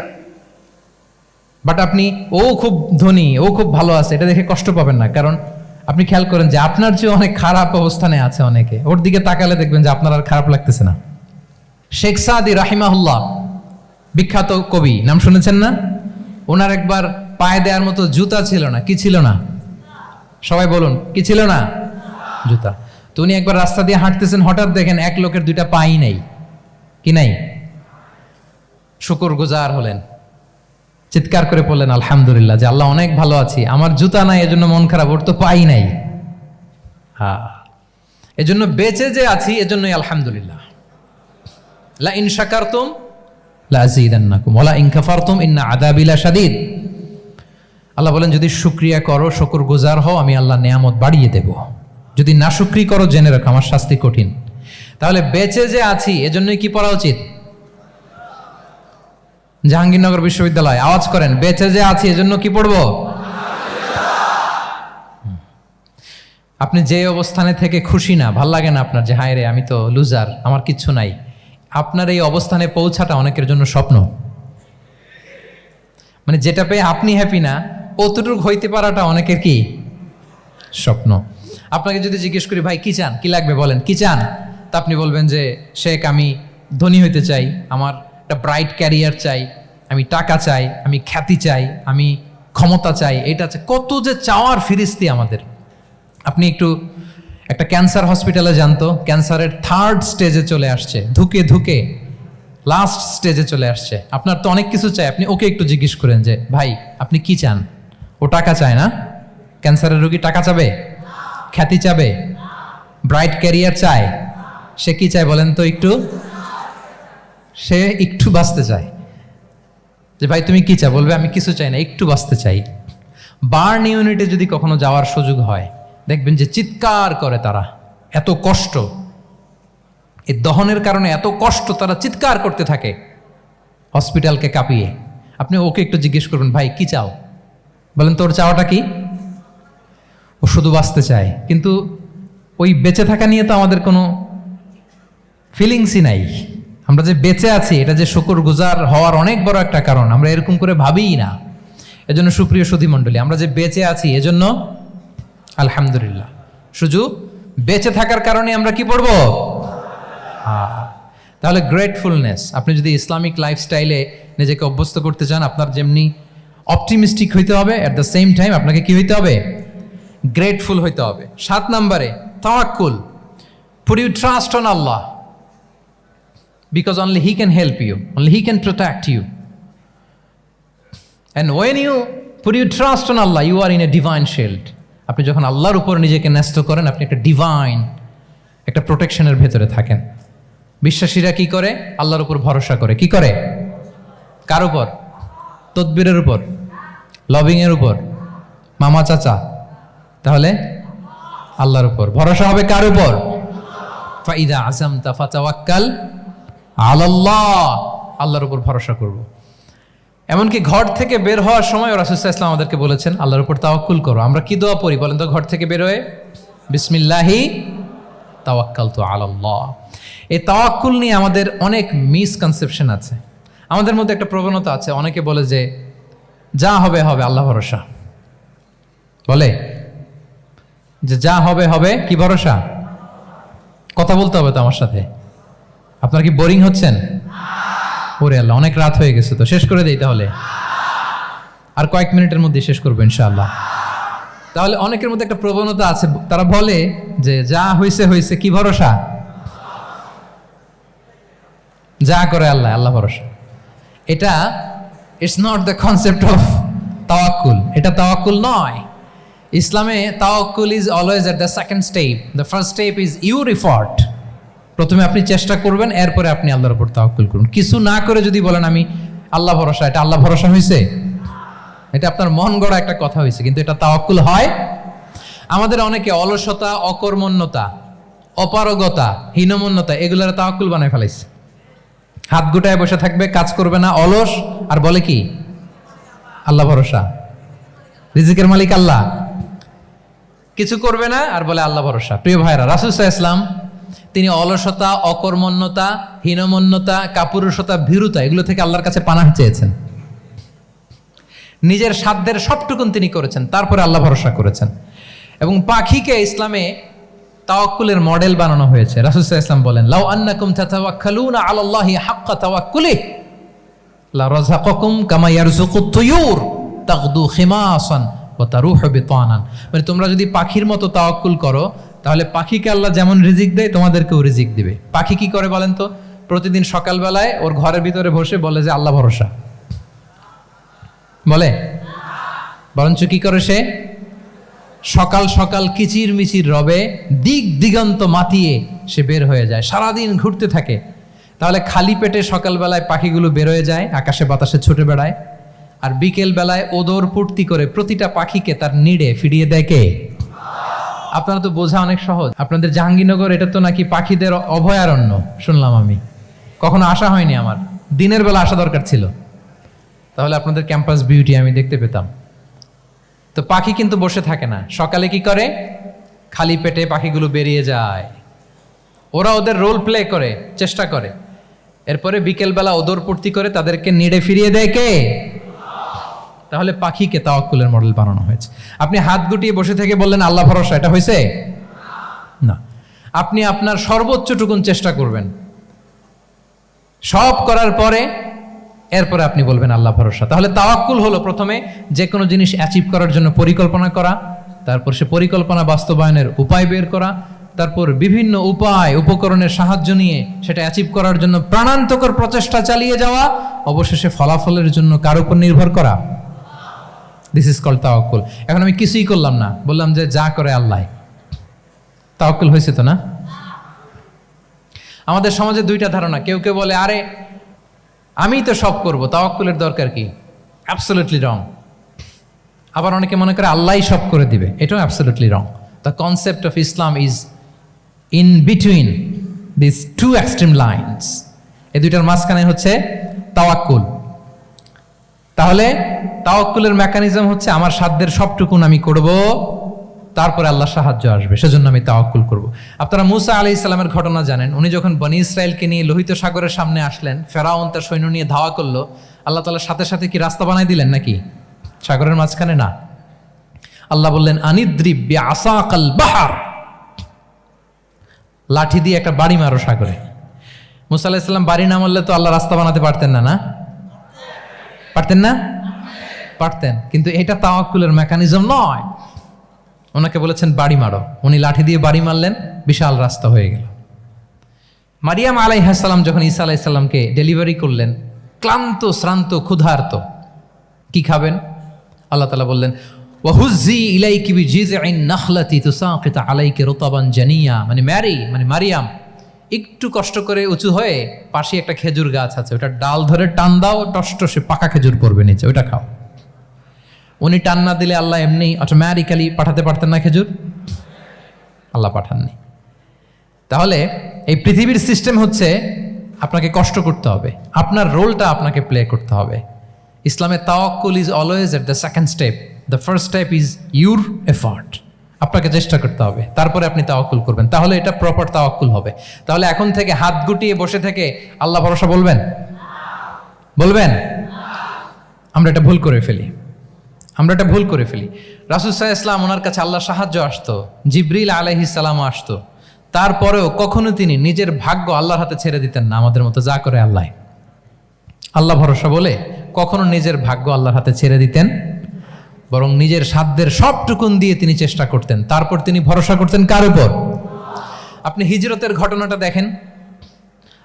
But আপনি ও খুব ধনী, ও খুব ভালো আছে, এটা দেখে কষ্ট পাবেন না, কারণ আপনি খেয়াল করেন যে আপনার চেয়ে অনেক খারাপ অবস্থানে আছে অনেকে, ওর দিকে তাকালে দেখবেন যে আপনার আর খারাপ লাগতেছে না। শেখ সাদি রাহিমাহুল্লাহ, বিখ্যাত কবি, নাম শুনেছেন না? ওনার একবার পায়ে দেওয়ার মতো জুতা ছিল না। কি ছিল না? সবাই বলুন, কি ছিল না? জুতা। তো উনি একবার রাস্তা দিয়ে হাঁটতেছেন, হঠাৎ দেখেন এক লোকের দুইটা পাই নাই। কি নাই? শুকরগুজার হলেন, চিৎকার করে বললেন আলহামদুলিল্লাহ, যে আল্লাহ অনেক ভালো আছি, আমার জুতা নাই এজন্য মন খারাপ, ওর তো পাই নাই। হ্যাঁ, এজন্য বেঁচে যে আছি এজন্যই আলহামদুলিল্লাহ। লা ইন শাকারতুম লা আযীদান্নাকুম ওয়া লা ইন কাফারতুম ইন্না আযাবি লাশাদীদ। আল্লাহ বলেন, যদি শুকরিয়া করো, শুকরগুজার হও, আমি আল্লাহ নেয়ামত বাড়িয়ে দেব। যদি নাশুকরি করো, জেনে রাখো আমার শাস্তি কঠিন। তাহলে বেঁচে যে আছি এজন্যই কি পড়া উচিত? জাহাঙ্গীরনগর বিশ্ববিদ্যালয় আওয়াজ করেন, বেঁচে যে আছি এজন্য কি পড়বো? আপনি যে অবস্থানে থেকে খুশি না, ভাল লাগে না আপনার, যে হায় রে আমি তো লুজার, আমার কিচ্ছু নাই, আপনার এই অবস্থানে পৌঁছাটা অনেকের জন্য স্বপ্ন। মানে যেটা পেয়ে আপনি হ্যাপি না, অতটুকু হইতে পারাটা অনেকের কি স্বপ্ন। আপনাকে যদি জিজ্ঞেস করি, ভাই কি চান, কি লাগবে বলেন, কি চান? তা আপনি বলবেন যে শেখ আমি ধনী হইতে চাই, আমার একটা ব্রাইট ক্যারিয়ার চাই, আমি টাকা চাই, আমি খ্যাতি চাই, আমি ক্ষমতা চাই, এটা চাই। কত যে চাওয়ার ফিরিস্তি আমাদের। আপনি একটু একটা ক্যান্সার হসপিটালে জানতো, ক্যান্সারের 3rd স্টেজে চলে আসছে, ধুকে ধুকে লাস্ট স্টেজে চলে আসছে। আপনার তো অনেক কিছু চাই, আপনি ওকে একটু জিজ্ঞেস করেন যে ভাই আপনি কি চান? ও টাকা চায় না? ক্যান্সারের রোগী টাকা চাবে? খ্যাতি চাবে? ব্রাইট ক্যারিয়ার চায়? সে কি চায় বলেন তো একটু? সে একটু বাঁচতে চায়। যে ভাই তুমি কি চাও? বলবে আমি কিছু চাই না, একটু বাঁচতে চাই। বার্ন ইউনিটে যদি কখনো যাওয়ার সুযোগ হয়, দেখবেন যে চিৎকার করে তারা, এত কষ্ট, এই দহনের কারণে এত কষ্ট, তারা চিৎকার করতে থাকে হসপিটালকে কাঁপিয়ে। আপনি ওকে একটু জিজ্ঞেস করুন, ভাই কি চাও? বলেন তোর চাওয়াটা কি? ও শুধু বাঁচতে চায়, কিন্তু ওই বেঁচে থাকা নিয়ে তো আমাদের কোনো ফিলিংসই নাই। আমরা যে বেঁচে আছি এটা যে শুকরগুজার হওয়ার অনেক বড় একটা কারণ, আমরা এরকম করে ভাবিই না। এজন্য সুপ্রিয় সুধী মণ্ডলী, আমরা যে বেঁচে আছি এজন্য আলহামদুলিল্লাহ। শুধু বেঁচে থাকার কারণে আমরা কি পড়ব? তাহলে গ্রেটফুলনেস। আপনি যদি ইসলামিক লাইফস্টাইলে নিজেকে অভ্যস্ত করতে চান, আপনার যেমনি অপটিমিস্টিক হইতে হবে, অ্যাট দ্য সেম টাইম আপনাকে কি হইতে হবে? গ্রেটফুল হইতে হবে। 7 নম্বরে তাওয়াক্কুল। Put you trust on Allah because only He can help you, only He can protect you. And when you put your trust on Allah, you are in a divine shield. আপনি যখন আল্লাহর উপর নিজেকে ন্যস্ত করেন, আপনি একটা ডিভাইন, একটা প্রোটেকশনের ভেতরে থাকেন। বিশ্বাসীরা কি করে? আল্লাহর উপর ভরসা করে। কি করে? কার উপর? তদবিরের উপর, লবিংয়ের উপর, মামা চাচা? তাহলে আল্লাহর উপর ভরসা হবে। কার উপর? ফাইদা আযামতা ফাতাওয়াক্কাল আলাল্লাহ। আল্লাহর উপর ভরসা করব। এমনকি ঘর থেকে বের হওয়ার সময় রাসূল সাল্লাল্লাহু আলাইহি ওয়াসাল্লাম আমাদেরকে বলেছেন আল্লাহর উপর তাওয়াক্কুল করো। আমরা কি দোয়া পড়ি বলেন তো ঘর থেকে বের হয়ে? বিসমিল্লাহি তাওয়াক্কালতু আলাল্লাহ। এই তাওয়াক্কুল নিয়ে আমাদের অনেক মিসকনসেপশন আছে। আমাদের মধ্যে একটা প্রবণতা আছে, অনেকে বলে যে যা হবে হবে, আল্লাহ ভরসা। বলে যে যা হবে হবে, কি ভরসা? কথা বলতে হবে তো আমার সাথে। আপনার কি বোরিং হচ্ছেন? ওরে আল্লাহ, অনেক রাত হয়ে গেছে, তো শেষ করে দেই তাহলে। আর কয়েক মিনিটের মধ্যে শেষ করবো ইনশাআল্লাহ। তাহলে অনেকের মধ্যে একটা প্রবণতা আছে, তারা বলে যে যা হয়েছে হয়েছে, কি ভরসা? যা করে আল্লাহ, আল্লাহ ভরসা। এটা it's not the concept of তাওয়াক্কুল। এটা তাওয়াক্কুল নয়। ইসলামে তাওয়াক্কুল is always at the second step. The first step is your effort. প্রথমে আপনি চেষ্টা করবেন, এরপরে আপনি আল্লাহর উপর তাওয়াক্কুল করুন। কিছু না করে যদি বলেন আমি আল্লাহ ভরসা, এটা আল্লাহ ভরসা হয়েছে? এটা আপনার মন গড়া একটা কথা হয়েছে, কিন্তু এটা তাওয়াক্কুল হয়? আমাদের অনেকে অলসতা, অকর্মণ্যতা, অপারগতা, হীনমন্যতা এগুলোর তাওয়াক্কুল বানায় ফেলাইছে। হাত গুটায় বসে থাকবে, কাজ করবে না, অলস, আর বলে কি আল্লাহ ভরসা। রিজিকের মালিক আল্লাহ, কিছু করবে না আর বলে আল্লাহ ভরসা। প্রিয় ভাইরা, রাসূল সাল্লাল্লাহু আলাইহি ওয়াসাল্লাম তিনি অলসতা, অকর্মণ্যতা, হীনমন্যতা, কাপুরুষতা, ভীরুতা এগুলো থেকে আল্লাহর কাছে পানাহ চেয়েছেন। নিজের সাধ্যের সবটুকুন তিনি করেছেন, তারপরে আল্লাহ ভরসা করেছেন। এবং পাখিকে ইসলামে তাওয়াক্কুলের মডেল বানানো হয়েছে। রাসূল সাল্লাল্লাহু আলাইহি ওয়াসাল্লাম বলেন, লাউ আন্নাকুম তাতাওয়াক্কালুনা আলাল্লাহি হাক্কা তাওয়াক্কুলি লা রাযাকাকুম কামা ইয়ারযুকুত তুয়ুর তাগদু খিমাসান ওয়া তারুহু বিতানান। মানে তোমরা যদি পাখির মতো তাওয়াক্কুল করো তাহলে পাখিকে আল্লাহ যেমন রিজিক দেয় তোমাদেরকেও রিজিক দিবে। পাখি কি করে বলেন তো? প্রতিদিন সকালবেলায় ওর ঘরের ভিতরে বসে বলে যে আল্লাহ ভরসা, বলে বরঞ্চ কি করে সে সকাল সকাল কিচির মিচির রবে দিক দিগন্ত মাতিয়ে সে বের হয়ে যায়, সারাদিন ঘুরতে থাকে। তাহলে খালি পেটে সকালবেলায় পাখিগুলো বের হয়ে যায়, আকাশে বাতাসে ছুটে বেড়ায়, আর বিকেল বেলায় ওদর পূর্তি করে প্রতিটা পাখিকে তার নিড়ে ফিরিয়ে দেয় কে? আপনারা তো বোঝা অনেক সহজ। আপনাদের জাহাঙ্গীরনগর এটা তো নাকি পাখিদের অভয়ারণ্য শুনলাম, আমি কখনো আসা হয়নি, আমার দিনের বেলা আসা দরকার ছিল, তাহলে আপনাদের ক্যাম্পাস বিউটি আমি দেখতে পেতাম। তো পাখি কিন্তু বসে থাকে না, সকালে কি করে? খালি পেটে পাখিগুলো বেরিয়ে যায়, ওরা ওদের রোল প্লে করে, চেষ্টা করে, এরপরে বিকেলবেলা ওদর পূর্তি করে তাদেরকে নিড়ে ফিরিয়ে দেয় কে? তাহলে পাখিকে তাওয়াক্কুলের মডেল বানানো হয়েছে। আপনি হাত গুটিয়ে বসে থেকে বললেন আল্লাহ ভরসা, এটা হয়েছে না। আপনি আপনার সর্বোচ্চটুকুন চেষ্টা করবেন, সব করার পরে এরপরে আপনি বলবেন আল্লাহ ভরসা। তাহলে তাওয়াক্কুল হলো প্রথমে যে কোনো জিনিস অ্যাচিভ করার জন্য পরিকল্পনা করা, তারপর সে পরিকল্পনা বাস্তবায়নের উপায় বের করা, তারপর বিভিন্ন উপায় উপকরণের সাহায্য নিয়ে সেটা অ্যাচিভ করার জন্য প্রাণান্তকর প্রচেষ্টা চালিয়ে যাওয়া, অবশেষে ফলাফলের জন্য কার উপর নির্ভর করা। দিস ইজ কল্ড তাওয়াক্কুল। এখন আমি কিছুই করলাম না, বললাম যে যা করে আল্লাহ, তাওয়াক্কুল হয়েছে তো না? আমাদের সমাজে দুইটা ধারণা, কেউ কেউ বলে আরে আমি তো সব করব, তাওয়াক্কুলের দরকার কি? Absolutely wrong. আবার অনেকে মনে করে আল্লাহই সব করে দিবে, এটাও absolutely wrong. The concept of Islam is in between this two extreme lines. এই দুইটার মাঝখানে হচ্ছে তাওয়াক্কুল। তাহলে তাওয়াক্কুলের মেকানিজম হচ্ছে আমার সাধ্যের সবটুকুন আমি করব, তারপরে আল্লাহ সাহায্য আসবে, সেজন্য আমি তাওয়াক্কুল করব। আপনারা মুসা আলাইহিস সালামের ঘটনা জানেন। উনি যখন বনি ইসরায়েলকে নিয়ে লোহিত সাগরের সামনে আসলেন, ফেরাউন তার সৈন্য নিয়ে ধাওয়া করলো, আল্লাহ তাআলা সাথে সাথে কি রাস্তা বানাই দিলেন নাকি? সাগরের মাঝখানে না। আল্লাহ বললেন আনিদ্রিব বিআসাকাল বাহর, লাঠি দিয়ে একটা বাড়ি মারো সাগরে। মুসা আলাইহিস সালাম বাড়ি না মারলে তো আল্লাহ রাস্তা বানাতে পারতেন না, না পারতেন না? পারতেন, কিন্তু এটা তাওয়াক্কুলের মেকানিজম নয়। ওনাকে বলেছেন বাড়ি মারো, উনি লাঠি দিয়ে বাড়ি মারলেন, বিশাল রাস্তা হয়ে গেল। মারিয়াম আলাইহিস সালাম যখন ঈসা আলাইহিস সালামকে ডেলিভারি করলেন, ক্লান্ত শ্রান্ত ক্ষুধার্ত, কি খাবেন? আল্লাহ তাআলা বললেন ওয়াহুজ্জি ইলাইকি বিজিযইন নাখলাতি তুসাকিত আলাইকি রুতাবান জানিয়া, মানে মারিয়াম একটু কষ্ট করে উঁচু হয়ে পাশে একটা খেজুর গাছ আছে, ওটা ডাল ধরে টান দাও, টসটসে পাকা খেজুর পড়বে নিচে, ওটা খাও। উনি টান না দিলে আল্লাহ এমনি অটোমেটিক্যালি পাঠাতে পারতেন না খেজুর? আল্লাহ পাঠাননি। তাহলে এই পৃথিবীর সিস্টেম হচ্ছে আপনাকে কষ্ট করতে হবে, আপনার রোলটা আপনাকে প্লে করতে হবে। ইসলামে তাওয়াক্কুল is always at the second step, the first step is your effort. আপনাকে চেষ্টা করতে হবে, তারপরে আপনি তাওয়াক্কুল করবেন, তাহলে এটা প্রপার তাওয়াক্কুল হবে। তাহলে এখন থেকে হাত গুটিয়ে বসে থেকে আল্লাহ ভরসা বলবেন? আমরা এটা ভুল করে ফেলি। রাসূল সাল্লাল্লাহু আলাইহি ওয়াসাল্লাম, ওনার কাছে আল্লাহর সাহায্য আসতো, জিবরিল আলাইহিস সালাম আসতো, তারপরেও কখনো তিনি নিজের ভাগ্য আল্লাহর হাতে ছেড়ে দিতেন না। আমাদের মতো যা করে আল্লাহ ভরসা বলে কখনো নিজের ভাগ্য আল্লাহর হাতে ছেড়ে দিতেন, বরং নিজের সাধ্যের সবটুকুন দিয়ে তিনি চেষ্টা করতেন। তারপর তিনি ভরসা করতেন কার উপর? আপনি হিজরতের ঘটনাটা দেখেন।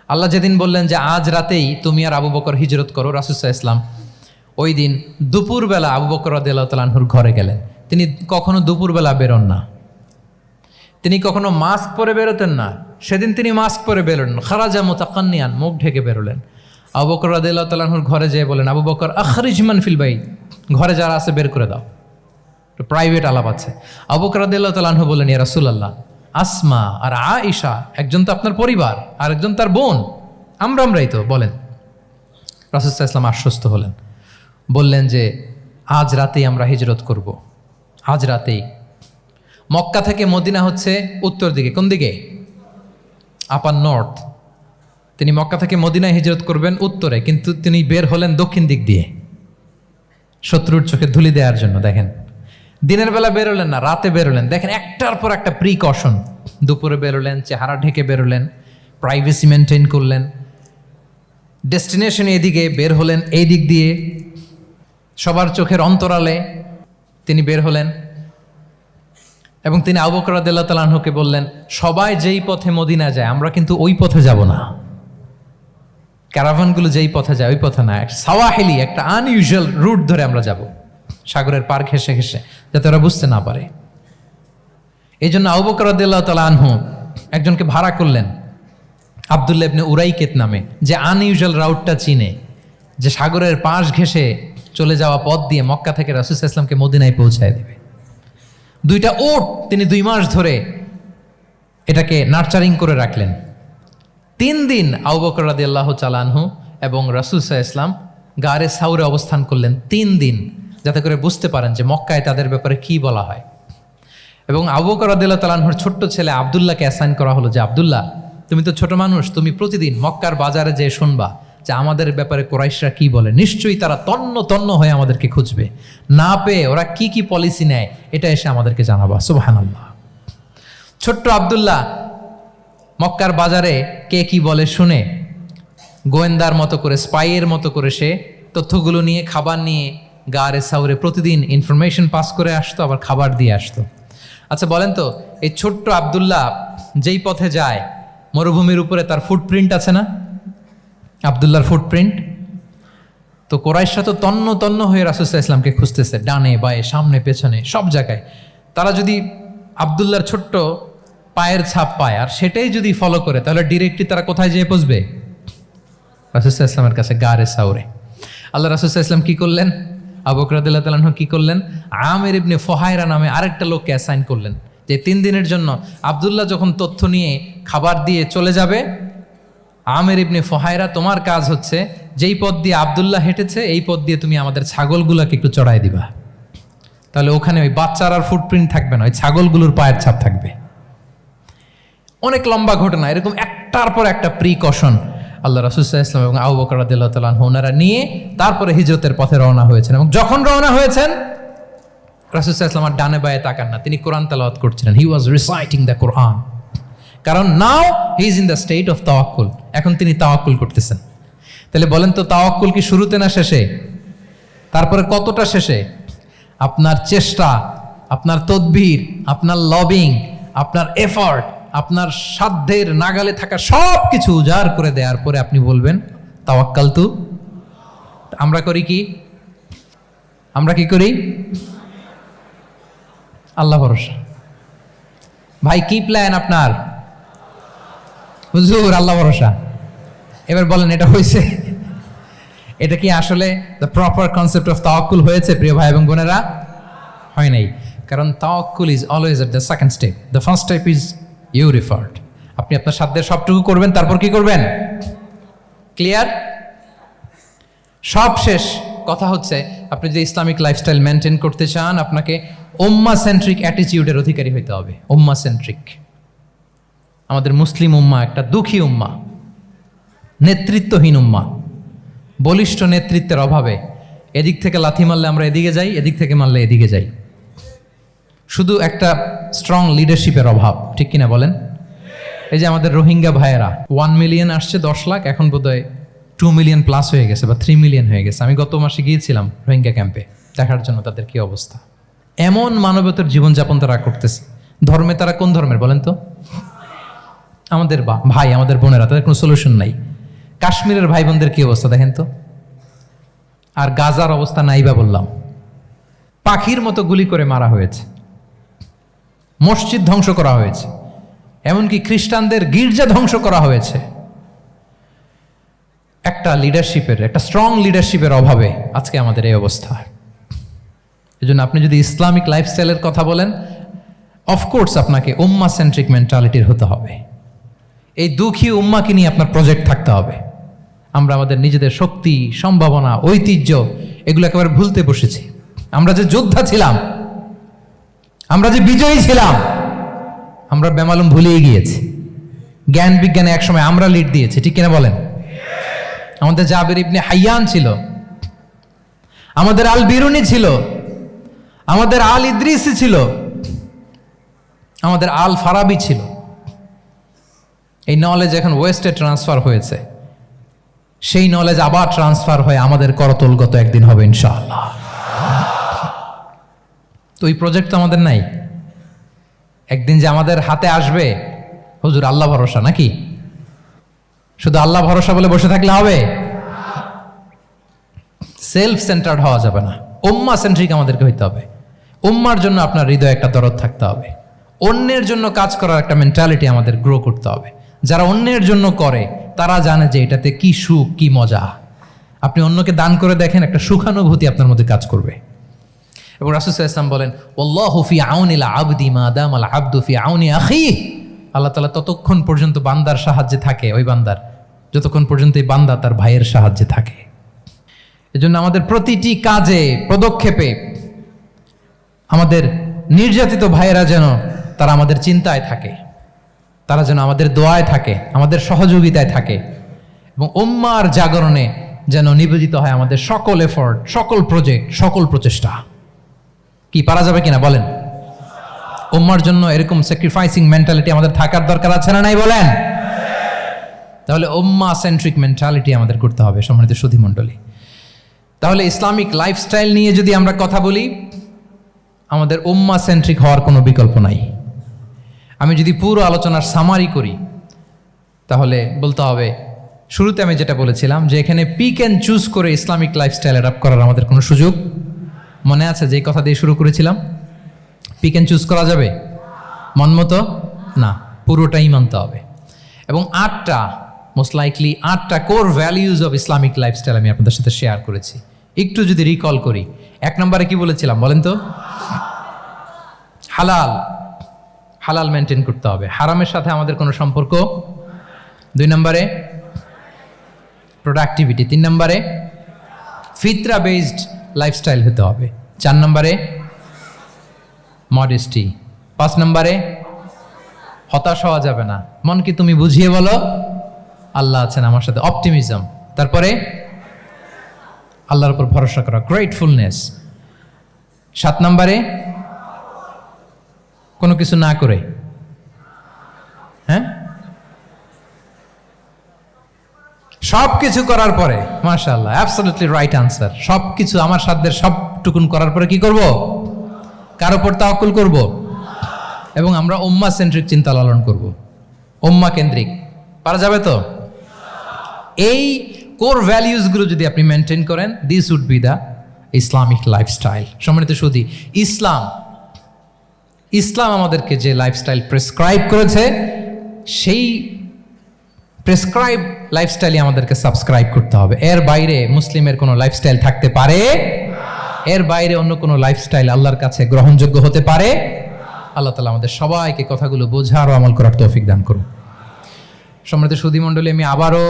আল্লাহ যেদিন বললেন যে আজ রাতেই তুমি আর আবু বকর হিজরত করো, রাসূল সাল্লাল্লাহু আলাইহি ওয়াসাল্লাম ওই দিন দুপুরবেলা আবু বকর রাদিয়াল্লাহু তাআলা আনহুর ঘরে গেলেন। তিনি কখনো দুপুরবেলা বেরোন না, তিনি কখনো মাস্ক পরে বেরোতেন না। সেদিন তিনি মাস্ক পরে বেরোলেন, খারাজা মুতাকান্নিয়ান, মুখ ঢেকে বেরোলেন। আবু বকর রাদিয়াল্লাহু তাআলা আনহুর ঘরে যেয়ে বলেন, আবু বকর আখরিজ মান ফিল বাইত, ঘরে যারা আছে বের করে দাও, প্রাইভেট আলাপ আছে। আবু বকর রাদিয়াল্লাহু তাআলা আনহু বললেন, ইয়া রাসূলুল্লাহ, আসমা আর আয়েশা একজন তো আপনার পরিবার আর একজন তার বোন, আমরাই তো, বলেন। রাসূল সাল্লাল্লাহু আলাইহি ওয়াসাল্লাম আশ্বস্ত হলেন, বললেন যে আজ রাতেই আমরা হিজরত করব। আজ রাতেই। মক্কা থেকে মদিনা হচ্ছে উত্তর দিকে, কোন দিকে? আপার নর্থ। তিনি মক্কা থেকে মদিনায় হিজরত করবেন উত্তরে, কিন্তু তিনি বের হলেন দক্ষিণ দিক দিয়ে, শত্রুর চোখে ধুলি দেওয়ার জন্য। দেখেন, দিনের বেলা বেরোলেন না, রাতে বেরোলেন। দেখেন একটার পর একটা প্রিকশন। দুপুরে বেরোলেন, চেহারা ঢেকে বেরোলেন, প্রাইভেসি মেনটেন করলেন, ডেস্টিনেশন এদিকে, বের হলেন এই দিক দিয়ে। সবার চোখের অন্তরালে তিনি বের হলেন এবং তিনি আবু বকর রাদিয়াল্লাহু তাআলা আনহুকে বললেন, সবাই যেই পথে মদিনা যায় আমরা কিন্তু ওই পথে যাব না, ক্যারাভানগুলো যেই পথে যায় ওই পথে না, সাওয়াহিলি একটা আনইউজুয়াল রুট ধরে আমরা যাব, সাগরের পার ঘেঁষে ঘেঁষে, যাতে ওরা বুঝতে না পারে। এই জন্য আবু বকর রাদিয়াল্লাহু তাআলা আনহু একজনকে ভাড়া করলেন, আব্দুল্লাহ ইবনে উরাইকেত নামে, যে আনইউজুয়াল রাউটটা চিনে, যে সাগরের পাশ ঘেঁষে চলে যাওয়া পথ দিয়ে মক্কা থেকে রাসূল সাল্লাল্লাহু আলাইহি ওয়াসাল্লামকে মদিনায় পৌঁছায় দেবে। 2টা উট তিনি 2 মাস ধরে এটাকে নার্চারিং করে রাখলেন। 3 দিন আবু বকর রাদিয়াল্লাহু তাআলা আনহু এবং রাসূল সাল্লাল্লাহু আলাইহি ওয়াসাল্লাম গারে সাউরে অবস্থান করলেন 3 দিন, যাতে করে বুঝতে পারেন যে মক্কায় তাদের ব্যাপারে কি বলা হয়। এবং আবু বকর রাদিয়াল্লাহু তাআলা আনহুর ছোট্ট ছেলে আব্দুল্লাহকে অ্যাসাইন করা হলো যে, আব্দুল্লাহ তুমি তো ছোট মানুষ, তুমি প্রতিদিন মক্কার বাজারে যেয়ে শুনবা যে আমাদের ব্যাপারে কুরাইশরা কি বলে, নিশ্চয়ই তারা তন্ন তন্ন হয়ে আমাদেরকে খুঁজবে, না পেয়ে ওরা কি কি পলিসি নেয় এটা এসে আমাদেরকে জানাবা। সুবহানাল্লাহ। ছোট্ট আব্দুল্লাহ মক্কার বাজারে কে কি বলে শুনে গোয়েন্দার মতো করে, স্পাইয়ের মতো করে সে তথ্যগুলো নিয়ে, খাবার নিয়ে গারে সাউরে প্রতিদিন ইনফরমেশন পাস করে আসতো, আবার খাবার দিয়ে আসতো। আচ্ছা বলেন তো, এই ছোট্ট আব্দুল্লাহ যেই পথে যায় মরুভূমির উপরে তার ফুটপ্রিন্ট আছে না, আব্দুল্লাহর ফুটপ্রিন্ট। তো কোরাইশরা তো তন্ন তন্ন হয়ে রাসূল সাল্লাল্লাহু আলাইহি ওয়াসাল্লামকে খুঁজতেছে, ডানে বায়ে সামনে পেছনে সব জায়গায়। তারা যদি আব্দুল্লাহর ছোট্ট পায়ের ছাপ পায় আর সেটাই যদি ফলো করে, তাহলে ডিরেক্টলি তারা কোথায় যেয়ে পৌঁছবে? রাসূল সাল্লাল্লাহু আলাইহি ওয়াসাল্লামের কাছে, গারে সাউরে। আল্লাহ রাসূল সাল্লাল্লাহু আলাইহি ওয়াসাল্লাম কি করলেন? আবু বকর রাদিয়াল্লাহু তাআলা আনহু কি করলেন? আমির ইবনে ফুহায়রা নামে আরেকটা লোককে অ্যাসাইন করলেন, যে 3 দিনের জন্য আব্দুল্লাহ যখন তথ্য নিয়ে খাবার দিয়ে চলে যাবে, আমির ইবনে ফুহায়রা তোমার কাজ হচ্ছে যেই পথ দিয়ে আব্দুল্লাহ হেঁটেছে এই পথ দিয়ে তুমি আমাদের ছাগলগুলোকে একটু চড়াই দিবা, তাহলে ওখানে ওই বাচ্চার আর ফুটপ্রিন্ট থাকবে না, ওই ছাগলগুলোর পায়ের ছাপ থাকবে। অনেক লম্বা ঘটনা, এরকম একটার পর একটা প্রিকশন আল্লাহ রাসূল সাল্লাল্লাহু আলাইহি ওয়াসাল্লাম এবং আবু বকর রাদিয়াল্লাহু তাআলা আনহু ওনারা নিয়ে তারপরে হিজরতের পথে রওনা হয়েছেন। এবং যখন রওনা হয়েছেন রাসূল সাল্লাল্লাহু আলাইহি ওয়াসাল্লাম আর ডানে বায়ে তাকান না, তিনি কোরআন তেলাওয়াত করছিলেন। হি ওয়াজ রিসাইটিং দ্য কোরআন, কারণ now he is in the state of tawakkul, এখন তিনি তাওয়াক্কুল করতেছেন। তাহলে বলেন তো, তাওয়াক্কুল কি শুরুতে না শেষে? তারপরে কতটা শেষে? আপনার চেষ্টা, আপনার তদবির, আপনার লবিং, আপনার এফর্ট, আপনার সাধ্যের নাগালে থাকা সব কিছু উজাড় করে দেওয়ার পরে আপনি বলবেন তাওয়াক্কালতু। আমরা করি কি? আমরা কি করি? আল্লাহ ভরসা। ভাই কি প্ল্যান আপনার? হুজুর আল্লাহ ভরসা। এবার বলেন এটা হয়েছে? এটা কি আসলে দ্য প্রপার কনসেপ্ট অফ তাওয়াক্কুল হয়েছে প্রিয় ভাই এবং বোনেরা? হয় নাই। কারণ তাওয়াক্কুল is always at the second step, the first step is you referred. আপনি আপনার সাধ্যের সবটুকু করবেন, তারপর কি করবেন? ক্লিয়ার? সব শেষ। কথা হচ্ছে আপনি যদি ইসলামিক লাইফস্টাইল মেনটেন করতে চান, আপনাকে উম্মাহ সেন্ট্রিক অ্যাটিটিউডের অধিকারী হইতে হবে। উম্মাহ সেন্ট্রিক। আমাদের মুসলিম উম্মাহ একটা দুঃখী উম্মাহ, নেতৃত্বহীন উম্মাহ, বলিষ্ঠ নেতৃত্বের অভাবে এদিক থেকে লাথি মারলে আমরা এদিকে যাই, এদিক থেকে মারলে এদিকে যাই। শুধু একটা স্ট্রং লিডারশিপের অভাব, ঠিক কিনা বলেন? এই যে আমাদের রোহিঙ্গা ভাইয়েরা 1 মিলিয়ন আসছে, 10 লাখ, এখন বোধহয় 2 মিলিয়ন প্লাস হয়ে গেছে বা 3 মিলিয়ন হয়ে গেছে। আমি গত মাসে গিয়েছিলাম রোহিঙ্গা ক্যাম্পে দেখার জন্য তাদের কি অবস্থা। এমন মানবতার জীবনযাপন তারা করতেছে। ধর্মে তারা কোন ধর্মের বলেন তো? আমাদের ভাই, আমাদের বোনেরা, তাদের কোনো সলিউশন নাই। কাশ্মীরের ভাই বোনদের কি অবস্থা দেখেন তো। আর গাজার অবস্থা নাই বা বললাম, পাখির মতো গুলি করে মারা হয়েছে, মসজিদ ধ্বংস করা হয়েছে, এমনকি খ্রিস্টানদের গির্জা ধ্বংস করা হয়েছে। একটা লিডারশিপের, একটা স্ট্রং লিডারশিপের অভাবে আজকে আমাদের এই অবস্থা। এজন্য আপনি যদি ইসলামিক লাইফস্টাইলের কথা বলেন, অফকোর্স আপনাকে উম্মাহ সেন্ট্রিক মেন্টালিটির হতে হবে। এই দুঃখী উম্মাকে নিয়ে আপনার প্রজেক্ট থাকতে হবে। আমরা আমাদের নিজেদের শক্তি, সম্ভাবনা, ঐতিহ্য এগুলো একেবারে ভুলতে বসেছি। আমরা যে যোদ্ধা ছিলাম, আমরা যে বিজয়ী ছিলাম, আমরা বেমালুম ভুলেই গিয়েছি। জ্ঞান বিজ্ঞানে একসময় আমরা লিড দিয়েছি, ঠিক কিনা বলেন? আমাদের জাবির ইবনে হাইয়ান ছিল, আমাদের আল বিরুনি ছিল, আমাদের আল ইদ্রিসি ছিল, আমাদের আল ফারাবি ছিল। এই নলেজ এখন ওয়েস্টে ট্রান্সফার হয়েছে, সেই নলেজ আবার ট্রান্সফার হয়ে আমাদের করতলগত একদিন হবে ইনশাআল্লাহ। তো ওই প্রজেক্ট তো আমাদের নাই। একদিন যে আমাদের হাতে আসবে, হুজুর আল্লাহ ভরসা নাকি? শুধু আল্লাহ ভরসা বলে বসে থাকলে হবে? সেলফ সেন্টার্ড হওয়া যাবে না, উম্মা সেন্ট্রিক আমাদেরকে হইতে হবে। উম্মার জন্য আপনার হৃদয়ে একটা দরদ থাকতে হবে। অন্যের জন্য কাজ করার একটা মেন্টালিটি আমাদের গ্রো করতে হবে। যারা অন্যের জন্য করে তারা জানে যে এটাতে কি সুখ, কি মজা। আপনি অন্যকে দান করে দেখেন, একটা সুখানুভূতি আপনার মধ্যে কাজ করবে। এবং রাসূল সাল্লাল্লাহু আলাইহি ওয়াসাল্লাম বলেন, আল্লাহু ফি আউনিল আবদি মা দামাল আবদু ফি আউনি আখিহি। আল্লাহ তাআলা ততক্ষণ পর্যন্ত বান্দার সাহায্যে থাকে, ওই বান্দার, যতক্ষণ পর্যন্ত এই বান্দা তার ভাইয়ের সাহায্যে থাকে। এজন্য আমাদের প্রতিটি কাজে, পদক্ষেপে আমাদের নির্যাতিত ভাইয়েরা যেন তারা আমাদের চিন্তায় থাকে, তারা যেন আমাদের দোয়ায় থাকে, আমাদের সহযোগিতায় থাকে, এবং উম্মার জাগরণে যেন নিবেদিত হয় আমাদের সকল এফোর্ট, সকল প্রজেক্ট, সকল প্রচেষ্টা। কি পারা যাবে কিনা বলেন? উম্মার জন্য এরকম স্যাক্রিফাইসিং মেন্টালিটি আমাদের থাকার দরকার আছে না নাই বলেন? তাহলে উম্মা সেন্ট্রিক মেন্টালিটি আমাদের করতে হবে সম্মানিত সুধী মণ্ডলী। তাহলে ইসলামিক লাইফস্টাইল নিয়ে যদি আমরা কথা বলি, আমাদের উম্মা সেন্ট্রিক হওয়ার কোনো বিকল্প নাই। আমি যদি পুরো আলোচনার সামারি করি তাহলে বলতে হবে, শুরুতে আমি যেটা বলেছিলাম যে এখানে পিক অ্যান্ড চুজ করে ইসলামিক লাইফস্টাইল অ্যাডাপ্ট করার আমাদের কোনো সুযোগ, মনে আছে যেই কথা দিয়ে শুরু করেছিলাম? পিক অ্যান্ড চুজ করা যাবে মন মতো না, পুরোটাই মানতে হবে। এবং 8টা, মোস্ট লাইকলি 8টা core values of Islamic lifestyle আমি আপনাদের সাথে শেয়ার করেছি। একটু যদি রিকল করি, 1 নম্বরে কি বলেছিলাম বলেন তো? হালাল, হালাল মেনটেন করতে হবে, হারামের সাথে আমাদের কোনো সম্পর্ক। 2 নম্বরে প্রোডাক্টিভিটি। 3 নম্বরে ফিতরা বেসড লাইফস্টাইল হতে হবে। 4 নম্বরে মডেস্টি। 5 নম্বরে হতাশ হওয়া যাবে না, মনকে তুমি বুঝিয়ে বলো আল্লাহ আছেন আমার সাথে, অপটিমিজম। তারপরে আল্লাহর উপর ভরসা করা, গ্রেটফুলনেস। 7 নম্বরে কোনো কিছু না করে, হ্যাঁ, সব কিছু করার পরে, মাশাআল্লাহ, অ্যাবসলিউটলি রাইট আনসার। সব কিছু আমার সাধ্যের সবটুকুন করার পরে কি করব? কার উপর তাওয়াক্কুল করব? এবং আমরা উম্মাহ সেন্ট্রিক চিন্তা লালন করব, উম্মাহ কেন্দ্রিক। পারা যাবে তো? এই কোর ভ্যালিউজগুলো যদি আপনি মেনটেন করেন, this would be the Islamic lifestyle. সম্মানিত সুধী, ইসলাম আমাদেরকে যে লাইফস্টাইল প্রেসক্রাইব করেছে, সেই প্রেসক্রাইব লাইফস্টাইলই আমাদেরকে সাবস্ক্রাইব করতে হবে। এর বাইরে মুসলিমের কোনো লাইফস্টাইল থাকতে পারে? এর বাইরে অন্য কোনো লাইফস্টাইল আল্লাহর কাছে গ্রহণযোগ্য হতে পারে? আল্লাহ তাআলা আমাদের সবাইকে কথাগুলো বোঝার ও আমল করার তৌফিক দান করুন। সম্মানিত সুধী মণ্ডলী, আমি আবারও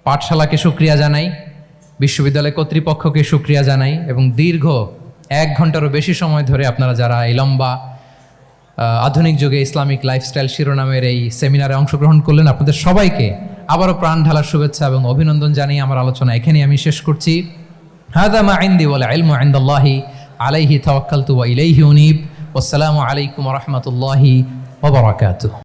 পাঠশালাকে শুকরিয়া জানাই, বিশ্ববিদ্যালয় কর্তৃপক্ষকে শুকরিয়া জানাই, এবং দীর্ঘ 1 ঘন্টারও বেশি সময় ধরে আপনারা যারা এই লম্বা আধুনিক যুগে ইসলামিক লাইফস্টাইল শিরোনামের এই সেমিনারে অংশগ্রহণ করলেন, আপনাদের সবাইকে আবারও প্রাণ ঢালার শুভেচ্ছা এবং অভিনন্দন জানিয়ে আমার আলোচনা এখানেই আমি শেষ করছি। হাযা মা ইনদি ওয়াল ইলমু ইনদাল্লাহি আলাইহি তাওয়াক্কালতু ওয়া ইলাইহি উনীব। ওয়াসসালামু আলাইকুম ওয়া রাহমাতুল্লাহি ওয়া বারাকাতুহু।